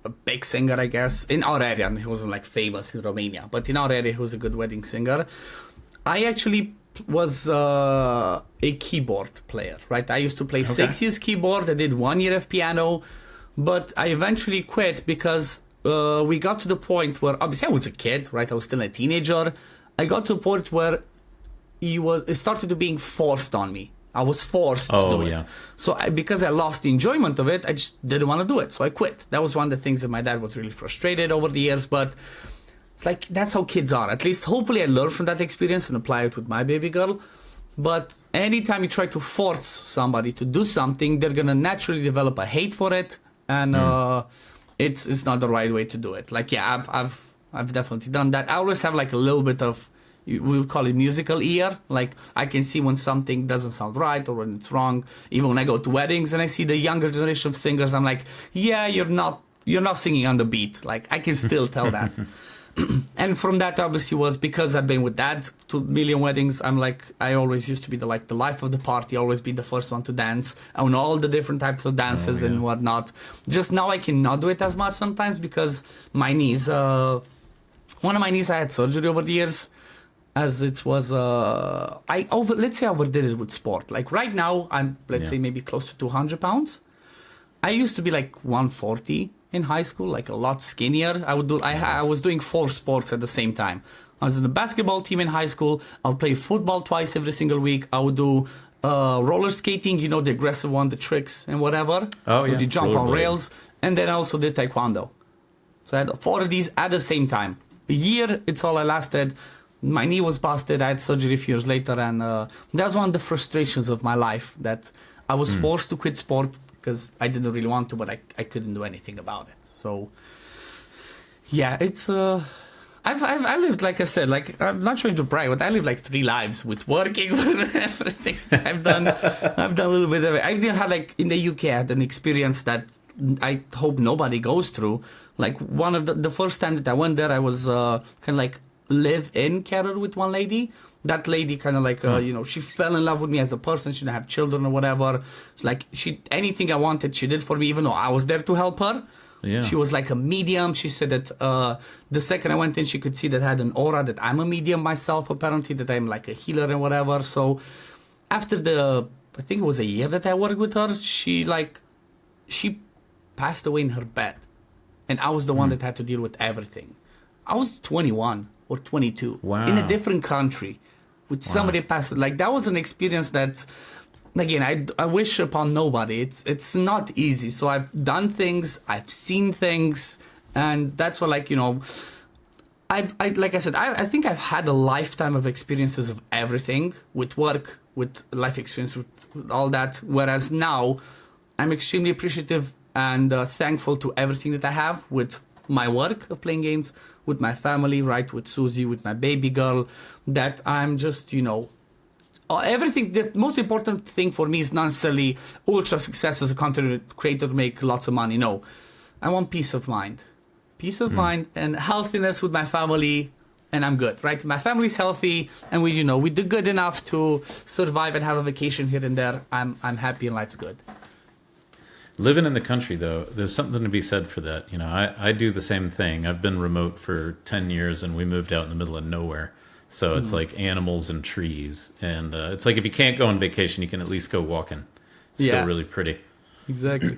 a big singer, I guess, in our area, and he wasn't like famous in Romania, but in our area, he was a good wedding singer. I actually was a keyboard player, right? I used to play 6 years keyboard. I did 1 year of piano, but I eventually quit because we got to the point where, obviously I was a kid, right? I was still a teenager. I got to a point where it started to being forced on me. I was forced to do it. So because I lost the enjoyment of it, I just didn't want to do it. So I quit. That was one of the things that my dad was really frustrated over the years, but it's like, that's how kids are. At least, hopefully I learned from that experience and apply it with my baby girl. But anytime you try to force somebody to do something, they're going to naturally develop a hate for it. And it's not the right way to do it. Like, yeah, I've definitely done that. I always have like a little bit of, we would call it musical ear. Like, I can see when something doesn't sound right or when it's wrong. Even when I go to weddings and I see the younger generation of singers, I'm like, yeah, you're not singing on the beat. Like, I can still tell that. And from that, obviously, was because I've been with dad to a million weddings. I'm like, I always used to be the life of the party, always be the first one to dance. I know all the different types of dances and whatnot. Just now I cannot do it as much sometimes because my knees, one of my knees, I had surgery over the years, as it was, let's say I overdid it with sport. Like right now, I'm, say maybe close to 200 pounds. I used to be like 140 in high school, like a lot skinnier. I was doing 4 sports at the same time. I was in the basketball team in high school. I would play football twice every single week. I would do roller skating, the aggressive one, the tricks and whatever. Oh, yeah. You jump on rails. And then I also did taekwondo. So I had 4 of these at the same time. A year, it's all I lasted. My knee was busted. I had surgery a few years later. And that was one of the frustrations of my life, that I was forced to quit sport because I didn't really want to, but I couldn't do anything about it. So, yeah, it's I lived, like I said, like, I'm not trying to brag, but I lived like 3 lives with working, with everything. I've done a little bit of it. I didn't have, like, in the UK, I had an experience that I hope nobody goes through. Like, one of the first time that I went there, I was kind of like live-in carer with one lady. That lady kind of like, she fell in love with me as a person. She didn't have children or whatever. Like, anything I wanted, she did for me, even though I was there to help her. Yeah. She was like a medium. She said that the second I went in, she could see that I had an aura, that I'm a medium myself, apparently, that I'm like a healer and whatever. So after I think it was a year that I worked with her, she passed away in her bed. And I was the one that had to deal with everything. I was 21 or 22 in a different country with somebody passed. Like, that was an experience that, again, I wish upon nobody. It's not easy. So I've done things, I've seen things, and that's what, like, like I said, I think I've had a lifetime of experiences of everything, with work, with life experience, with all that. Whereas now, I'm extremely appreciative and thankful to everything that I have with my work of playing games, with my family, right, with Suzi, with my baby girl, that I'm just, everything. The most important thing for me is not necessarily ultra success as a content creator to make lots of money. No, I want peace of mind. Peace of mind and healthiness with my family, and I'm good, right? My family's healthy, and we do good enough to survive and have a vacation here and there. I'm happy and life's good. Living in the country, though, there's something to be said for that. I do the same thing. I've been remote for 10 years, and we moved out in the middle of nowhere. So it's like animals and trees. And it's like if you can't go on vacation, you can at least go walking. It's still really pretty. Exactly.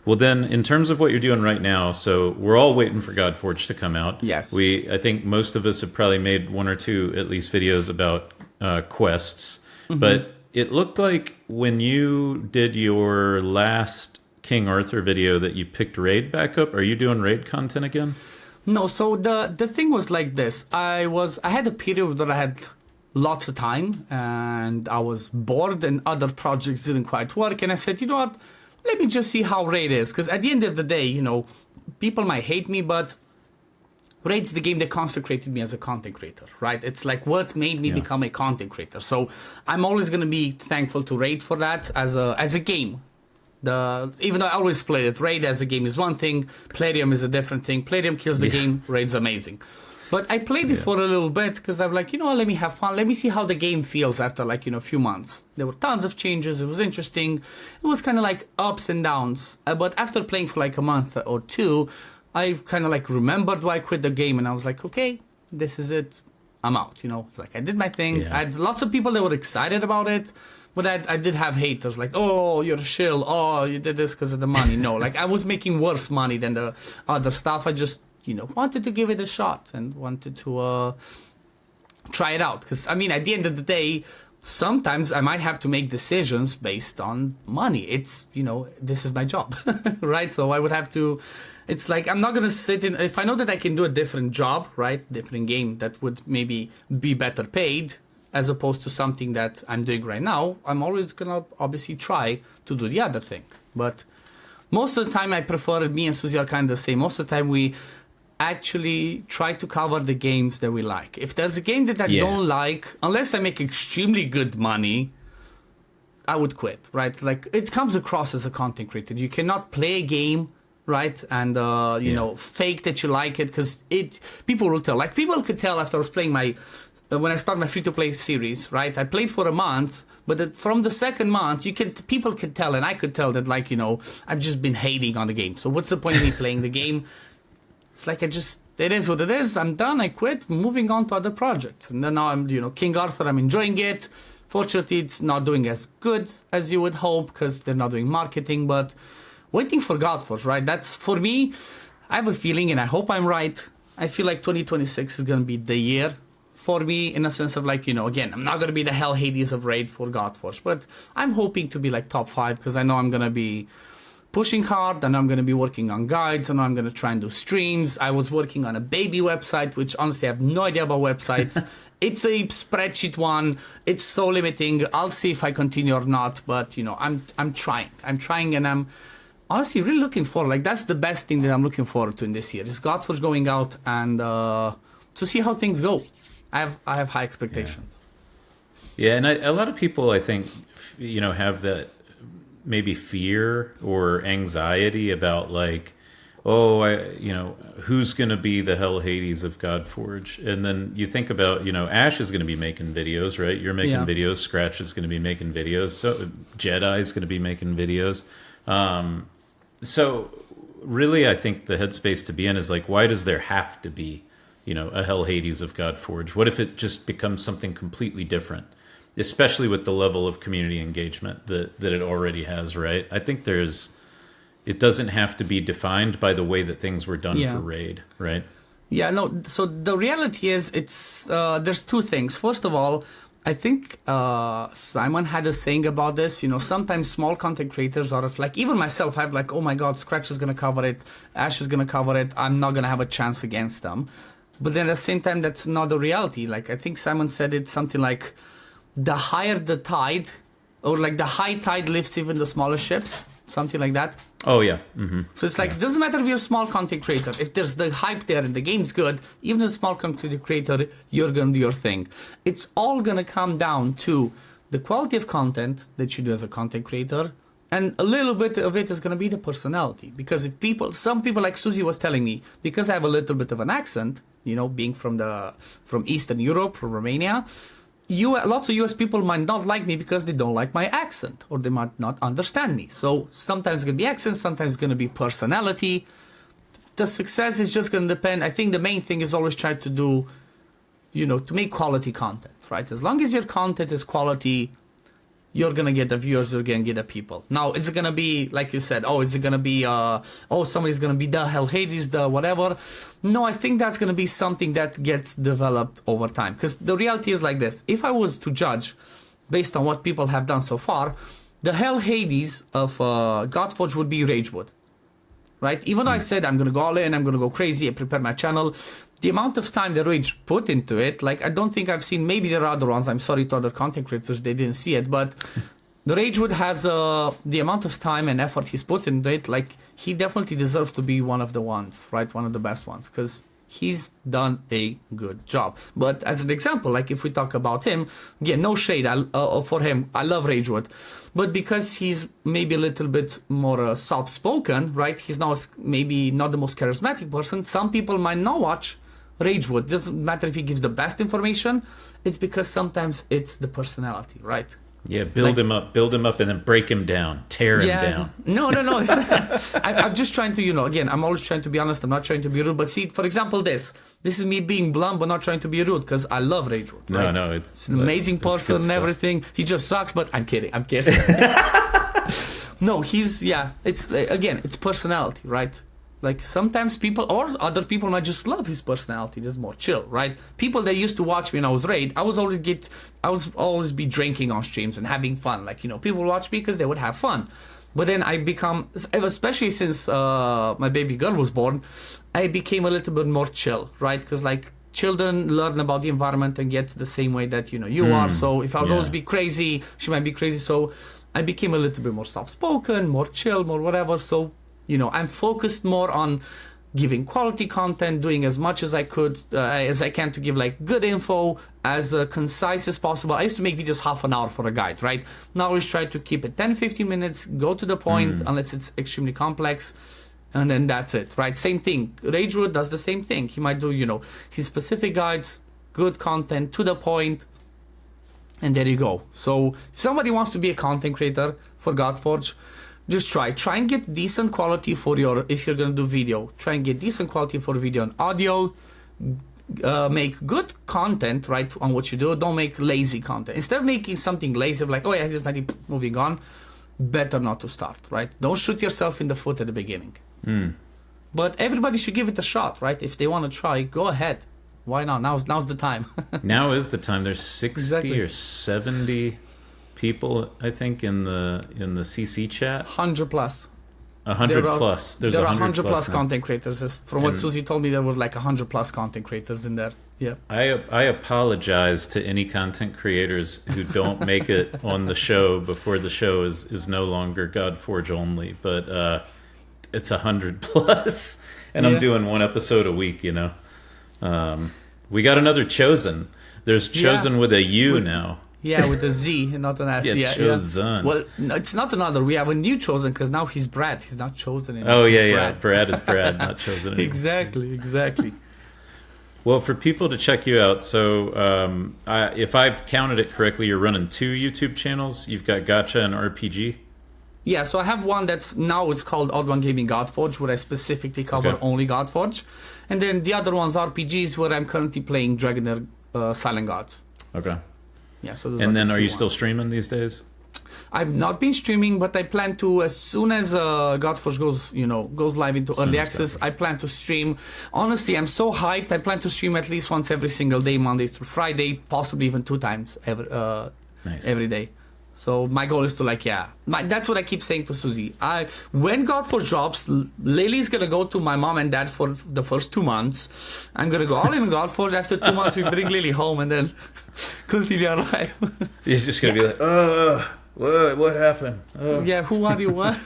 Well, then, in terms of what you're doing right now, so we're all waiting for Godforge to come out. Yes. I think most of us have probably made 1 or 2, at least, videos about quests. But it looked like when you did your last King Arthur video that you picked raid back up. Are you doing raid content again? No, so the thing was like this. I had a period that I had lots of time and I was bored and other projects didn't quite work, and I said, you know what, let me just see how raid is, because at the end of the day, people might hate me, but raid's the game that consecrated me as a content creator, right? It's like what made me become a content creator. So I'm always going to be thankful to raid for that as a game. Even though I always played it, raid as a game is one thing, Plarium is a different thing. Plarium kills the game, raid's amazing. But I played it for a little bit because I'm like, let me have fun. Let me see how the game feels after like, a few months. There were tons of changes. It was interesting. It was kind of like ups and downs. But after playing for like a month or two, I kind of like remembered why I quit the game. And I was like, okay, this is it. I'm out. It's like I did my thing. Yeah. I had lots of people that were excited about it. But I did have haters like, oh, you're a shill. Oh, you did this because of the money. No, like I was making worse money than the other stuff. I just wanted to give it a shot and wanted to try it out. Because, at the end of the day, sometimes I might have to make decisions based on money. It's, this is my job, right? So I would have to, it's like, I'm not going to sit in, if I know that I can do a different job, right? Different game that would maybe be better paid as opposed to something that I'm doing right now, I'm always going to obviously try to do the other thing. But most of the time I prefer, me and Suzi are kind of the same. Most of the time we actually try to cover the games that we like. If there's a game that I don't like, unless I make extremely good money, I would quit, right? Like it comes across as a content creator. You cannot play a game, right? And, fake that you like it because people will tell. Like people could tell after I was playing when I started my free-to-play series, right? I played for a month, but from the second month, people could tell, and I could tell that, like, I've just been hating on the game. So what's the point of me playing the game? It's like it is what it is. I'm done. I quit. Moving on to other projects. And then now I'm, King Arthur. I'm enjoying it. Fortunately, it's not doing as good as you would hope because they're not doing marketing. But waiting for Godforge, right? That's for me. I have a feeling, and I hope I'm right. I feel like 2026 is going to be the year for me in a sense of like, again, I'm not going to be the HellHades of Raid for Godforge, but I'm hoping to be like top 5 because I know I'm going to be pushing hard and I'm going to be working on guides and I'm going to try and do streams. I was working on a baby website, which honestly I have no idea about websites. It's a spreadsheet one. It's so limiting. I'll see if I continue or not, but I'm trying. And I'm honestly really looking forward. Like that's the best thing that I'm looking forward to in this year is Godforge going out and to see how things go. I have high expectations. Yeah, and a lot of people, I think, have that maybe fear or anxiety about like, who's going to be the HellHades of Godforge? And then you think about, Ash is going to be making videos, right? You're making videos. Scratch is going to be making videos. So Jedi is going to be making videos. So really, I think the headspace to be in is like, why does there have to be a HellHades of Godforge? What if it just becomes something completely different, especially with the level of community engagement that it already has, right? I think it doesn't have to be defined by the way that things were done for Raid, right? Yeah, no. So the reality is it's there's two things. First of all, I think Simon had a saying about this. Sometimes small content creators are like, even myself, I'm like, oh my God, Scratch is going to cover it. Ash is going to cover it. I'm not going to have a chance against them. But then at the same time, that's not the reality. Like, I think Simon said it something like, the higher the tide, or like the high tide lifts even the smaller ships, something like that. Oh, yeah. Mm-hmm. So it's like, it doesn't matter if you're a small content creator. If there's the hype there and the game's good, even a small content creator, you're going to do your thing. It's all going to come down to the quality of content that you do as a content creator, and a little bit of it is going to be the personality. Because if some people like Suzi was telling me, because I have a little bit of an accent, being from Eastern Europe, from Romania, lots of US people might not like me because they don't like my accent or they might not understand me. So sometimes it's going to be accent, sometimes it's going to be personality. The success is just going to depend. I think the main thing is always try to do, to make quality content, right? As long as your content is quality, you're going to get the viewers, you're going to get the people. Now, is it going to be, like you said, is it going to be, somebody's going to be the HellHades, the whatever? No, I think that's going to be something that gets developed over time. Because the reality is like this. If I was to judge based on what people have done so far, the HellHades of Godforge would be Ragewood, right? Even though I said I'm going to go all in, I'm going to go crazy, I prepare my channel, the amount of time that Rage put into it, like I don't think I've seen, maybe there are other ones, I'm sorry to other content creators, they didn't see it, but the Ragewood has the amount of time and effort he's put into it, like he definitely deserves to be one of the ones, right? One of the best ones, because he's done a good job. But as an example, like if we talk about him, again, no shade for him, I love Ragewood, but because he's maybe a little bit more soft-spoken, right? He's not maybe not the most charismatic person, some people might not watch Ragewood. Doesn't matter if he gives the best information. It's because sometimes it's the personality, right? Yeah, build him up, and then break him down, tear him down. No. I'm just trying to, again, I'm always trying to be honest. I'm not trying to be rude. But see, for example, this is me being blunt, but not trying to be rude, because I love Ragewood. Right? No, it's an amazing person and everything. He just sucks, but I'm kidding. No, it's personality, right? Like sometimes people or other people might just love his personality. There's more chill, right? People that used to watch me when I was raid, I was always be drinking on streams and having fun. Like, people watch me because they would have fun. But then I become, especially since my baby girl was born, I became a little bit more chill, right? Because like children learn about the environment and get the same way that you are. So if I would always be crazy, she might be crazy. So I became a little bit more soft-spoken, more chill, more whatever. So I'm focused more on giving quality content, doing as much as I can to give like good info, as concise as possible. I used to make videos half an hour for a guide, right? Now I always try to keep it 10-15 minutes, go to the point, unless it's extremely complex, and then that's it, right? Same thing. Ragewood does the same thing. He might do, his specific guides, good content, to the point, and there you go. So if somebody wants to be a content creator for Godforge, just try and get decent quality for if you're gonna do video. Try and get decent quality for video and audio. Make good content, right, on what you do. Don't make lazy content. Instead of making something lazy, like, oh yeah, here's my moving on, better not to start, right? Don't shoot yourself in the foot at the beginning. But everybody should give it a shot, right? If they want to try, go ahead. Why not? Now's the time. Now is the time. There's 60 or 70 people, I think, in the CC chat. 100 plus. 100 plus. There's 100 plus content creators. From what Suzi told me, there were like 100 plus content creators in there. Yeah. I apologize to any content creators who don't make it on the show before the show is no longer Godforge only, but it's 100 plus, and I'm doing one episode a week. We got another Chosen. There's Chosen with a U now. Yeah, with a Z and not an S. Chosen. Well, no, it's not another. We have a new Chosen because now he's Brad. He's not Chosen anymore. Oh, yeah. Brad is Brad, not Chosen anymore. Exactly. Well, for people to check you out, so if I've counted it correctly, you're running 2 YouTube channels. You've got Gacha and RPG. Yeah, so I have one that's now it's called OddOneGaming Godforge, where I specifically cover only Godforge. And then the other one's RPGs, where I'm currently playing Dragonair Silent Gods. Okay. Yeah, so and then are you still streaming these days? I've not been streaming, but I plan to, as soon as Godforge goes live into early access, I plan to stream. Honestly, I'm so hyped. I plan to stream at least once every single day, Monday through Friday, possibly even 2 times every day. So my goal is to that's what I keep saying to Suzi. When Godforge drops, Lily's gonna go to my mom and dad for the first 2 months. I'm gonna go all in Godforge. After 2 months, we bring Lily home and then continue our life. You're just gonna be like, what happened? Yeah, who are you? What?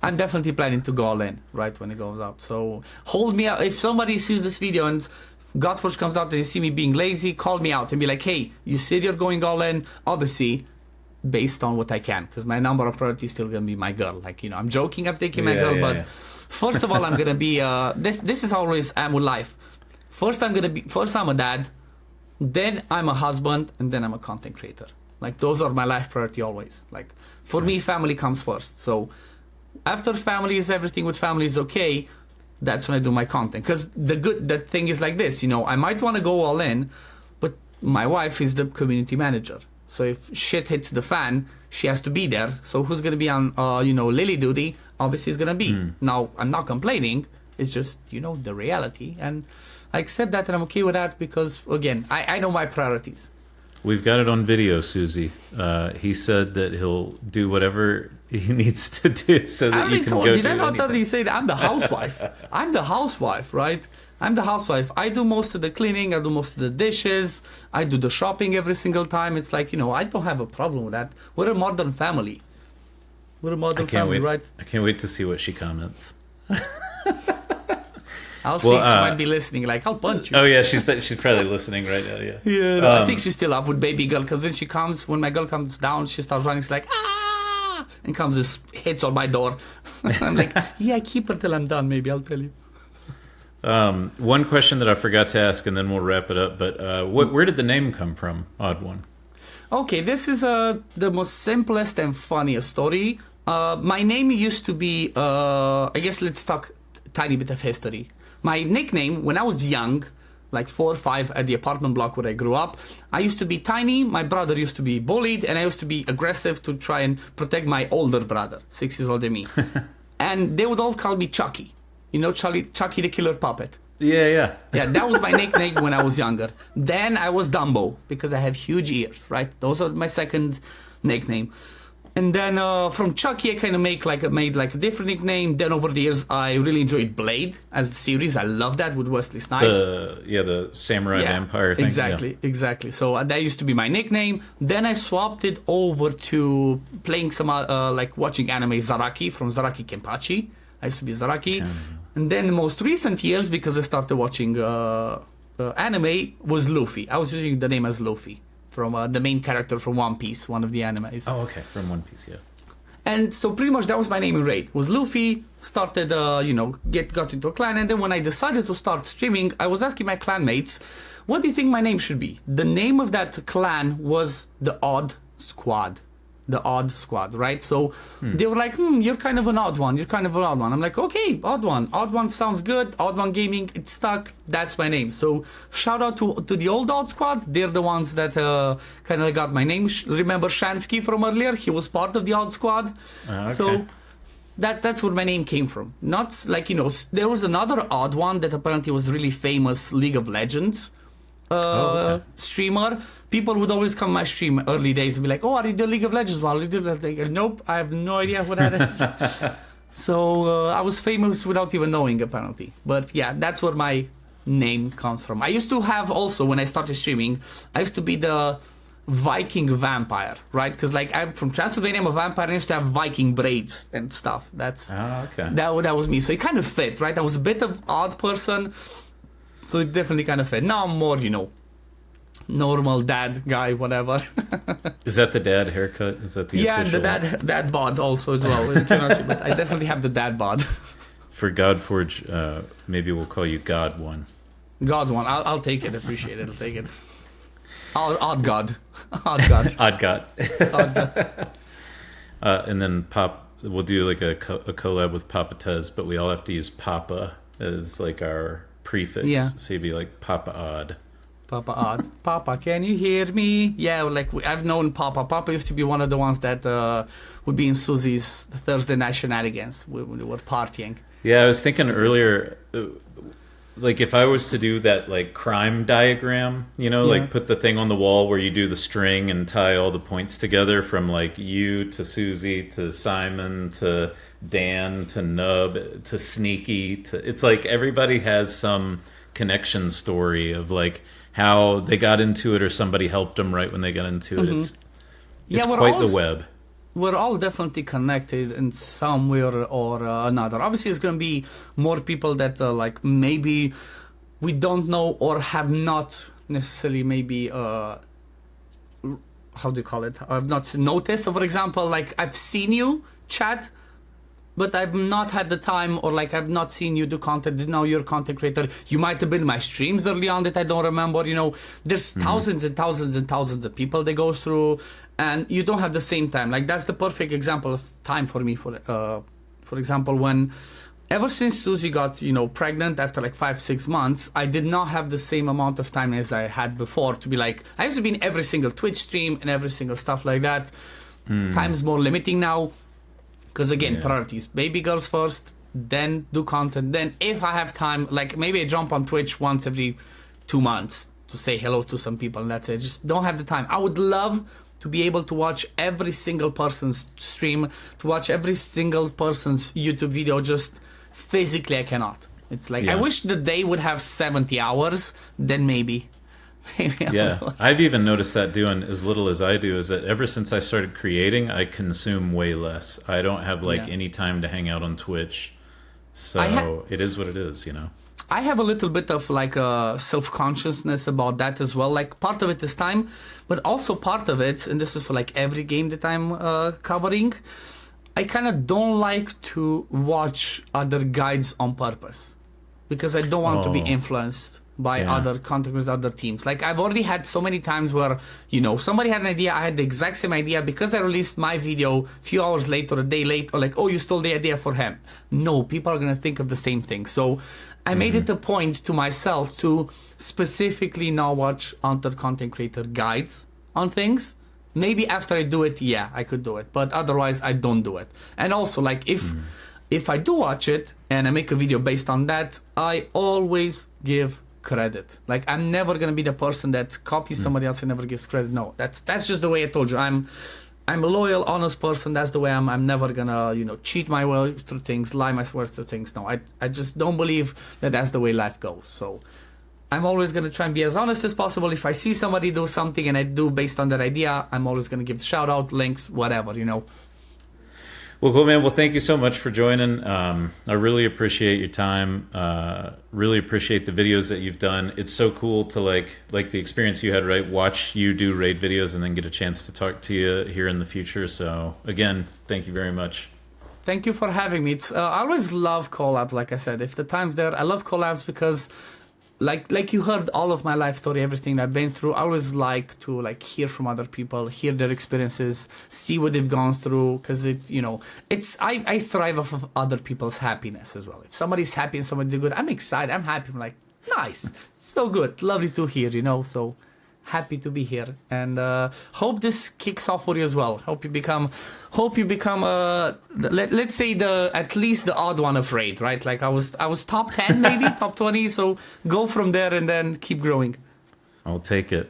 I'm definitely planning to go all in right when it goes out. So hold me out. If somebody sees this video and Godforge comes out and they see me being lazy, call me out and be like, hey, you said you're going all in. Obviously, based on what I can, because my number of priority is still gonna be my girl. I'm joking, I'm taking my girl, but first of all, I'm gonna be this is always am with life. First I'm a dad, then I'm a husband, and then I'm a content creator. Those are my life priority always. For me, family comes first. So after family is everything with family is okay, that's when I do my content. Because the thing is like this, I might want to go all in, but my wife is the community manager. So if shit hits the fan, she has to be there. So who's going to be on, Lily duty? Obviously, it's going to be. Now, I'm not complaining. It's just, the reality. And I accept that and I'm okay with that because, again, I know my priorities. We've got it on video, Suzi. He said that he'll do whatever he needs to do so that you can go do anything. Did I not already say that? I'm the housewife. I'm the housewife, right? I'm the housewife. I do most of the cleaning. I do most of the dishes. I do the shopping every single time. It's I don't have a problem with that. We're a modern family. We're a modern family, right? I can't wait to see what she comments. I'll see. She might be listening. I'll punch you. Oh yeah, she's probably listening right now. Yeah. Yeah. No, I think she's still up with baby girl because when my girl comes down, she starts running. She's like and hits on my door. I'm like, yeah, keep her till I'm done. Maybe I'll tell you. One question that I forgot to ask, and then we'll wrap it up. But where did the name come from, OddOne? Okay, this is the most simplest and funniest story. My name used to be, I guess let's talk tiny bit of history. My nickname, when I was young, like 4 or 5 at the apartment block where I grew up, I used to be tiny, my brother used to be bullied, and I used to be aggressive to try and protect my older brother, 6 years older than me. And they would all call me Chucky. You know, Chucky the Killer Puppet. Yeah. Yeah, that was my nickname when I was younger. Then I was Dumbo, because I have huge ears, right? Those are my second nickname. And then from Chucky, I kind of made like a different nickname. Then over the years, I really enjoyed Blade as the series. I love that with Wesley Snipes. The Samurai Vampire thing. Exactly. So that used to be my nickname. Then I swapped it over to playing some, like watching anime Zaraki from Zaraki Kenpachi. I used to be Zaraki. And then the most recent years, because I started watching anime, was Luffy. I was using the name as Luffy. From the main character from One Piece, one of the animes. Oh, okay, from One Piece, yeah. And so pretty much that was my name in Raid. Was Luffy, started, got into a clan, and then when I decided to start streaming, I was asking my clanmates, what do you think my name should be? The name of that clan was the Odd Squad. The Odd Squad, right? So they were like, you're kind of an odd one. You're kind of an odd one. I'm like, okay, odd one. Odd one sounds good. OddOneGaming, it's stuck. That's my name. So shout out to the old Odd Squad. They're the ones that kind of got my name. Remember Shansky from earlier? He was part of the Odd Squad. Okay. So that's where my name came from. Not like, there was another odd one that apparently was really famous, League of Legends streamer. People would always come my stream early days and be like, oh, are you the League of Legends one? Like, nope, I have no idea what that is. So I was famous without even knowing, apparently. But yeah, that's where my name comes from. I used to have also, when I started streaming, I used to be the Viking vampire, right? Because like I'm from Transylvania, I'm a vampire, and I used to have Viking braids and stuff. That was me. So it kind of fit, right? I was a bit of odd person, so it definitely kind of fit. Now I'm more, normal dad guy, whatever. Is that the dad haircut? Is that the official? Yeah, the dad bod also as well. But I definitely have the dad bod. For Godforge, maybe we'll call you God1. God1, I'll take it. Appreciate it. I'll take it. Odd God. Odd God. Odd God. Odd God. And then we'll do like a collab with Papa Tez, but we all have to use Papa as like our prefix. Yeah. So you'd be like Papa Odd. Papa Odd. Papa, can you hear me? Yeah, like I've known Papa. Papa used to be one of the ones that would be in Suzi's Thursday night shenanigans when we were partying. Yeah, I was thinking earlier, like if I was to do that like crime diagram, like put the thing on the wall where you do the string and tie all the points together from like you to Suzi to Simon to Dan to Nub to Sneaky it's like everybody has some connection story of like how they got into it or somebody helped them right when they got into it. It's quite the web. We're all definitely connected in some way or another. Obviously, it's going to be more people that like maybe we don't know or have not necessarily maybe how do you call it? I've not noticed. So, for example, like I've seen you chat, but I've not had the time, or like I've not seen you do content. Now you're a content creator. You might have been in my streams early on that I don't remember. There's thousands and thousands and thousands of people that go through, and you don't have the same time. Like that's the perfect example of time for me. For example, ever since Suzi got pregnant after like 5-6 months, I did not have the same amount of time as I had before to be like. I used to be in every single Twitch stream and every single stuff like that. Time's more limiting now. Because again, priorities. Baby girls first, then do content. Then if I have time, like maybe I jump on Twitch once every 2 months to say hello to some people, and that's it. Just don't have the time. I would love to be able to watch every single person's stream, to watch every single person's YouTube video. Just physically, I cannot. It's like, I wish the day would have 70 hours, then maybe. I've even noticed that doing as little as I do is that ever since I started creating, I consume way less. I don't have any time to hang out on Twitch, so it is what it is, I have a little bit of like a self-consciousness about that as well. Like part of it is time, but also part of it, and this is for like every game that I'm covering, I kind of don't like to watch other guides on purpose. because I don't want to be influenced by other content creators, other teams. Like, I've already had so many times where, you know, somebody had an idea, I had the exact same idea, because I released my video a few hours late or a day late, or like, oh, you stole the idea for him. No, people are going to think of the same thing. So I made it a point to myself to specifically not watch other content creator guides on things. Maybe after I do it, yeah, I could do it, but otherwise I don't do it. And also, like, if I do watch it and I make a video based on that, I always give credit. Like, I'm never gonna be the person that copies somebody else and never gives credit. No, that's just the way I told you. I'm a loyal, honest person. That's the way I'm. I'm never gonna, you know, cheat my way through things, lie my way through things. No, I just don't believe that that's the way life goes. So I'm always gonna try and be as honest as possible. If I see somebody do something and I do based on that idea, I'm always gonna give the shout out, links, whatever, you know. Well, cool, man. Well, thank you so much for joining. I really appreciate your time. Really appreciate the videos that you've done. It's so cool to like the experience you had, right? Watch you do raid videos and then get a chance to talk to you here in the future. So again, thank you very much. Thank you for having me. It's I always love collabs. Like I said, if the time's there, I love collabs because like you heard all of my life story, everything I've been through. I always like to like hear from other people, hear their experiences, see what they've gone through, because it, you know, it's I thrive off of other people's happiness as well. If somebody's happy and somebody did good, I'm excited, I'm happy, I'm like, nice, so good, lovely to hear, you know. So happy to be here, and hope this kicks off for you as well. Hope you become let's say at least the odd one of raid, right? Like I was top 10 maybe top 20, so go from there and then keep growing. I'll take it.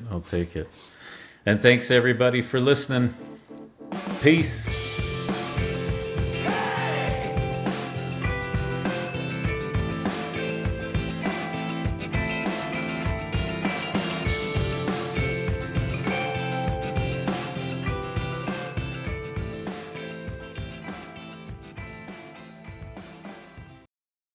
And thanks everybody for listening. Peace.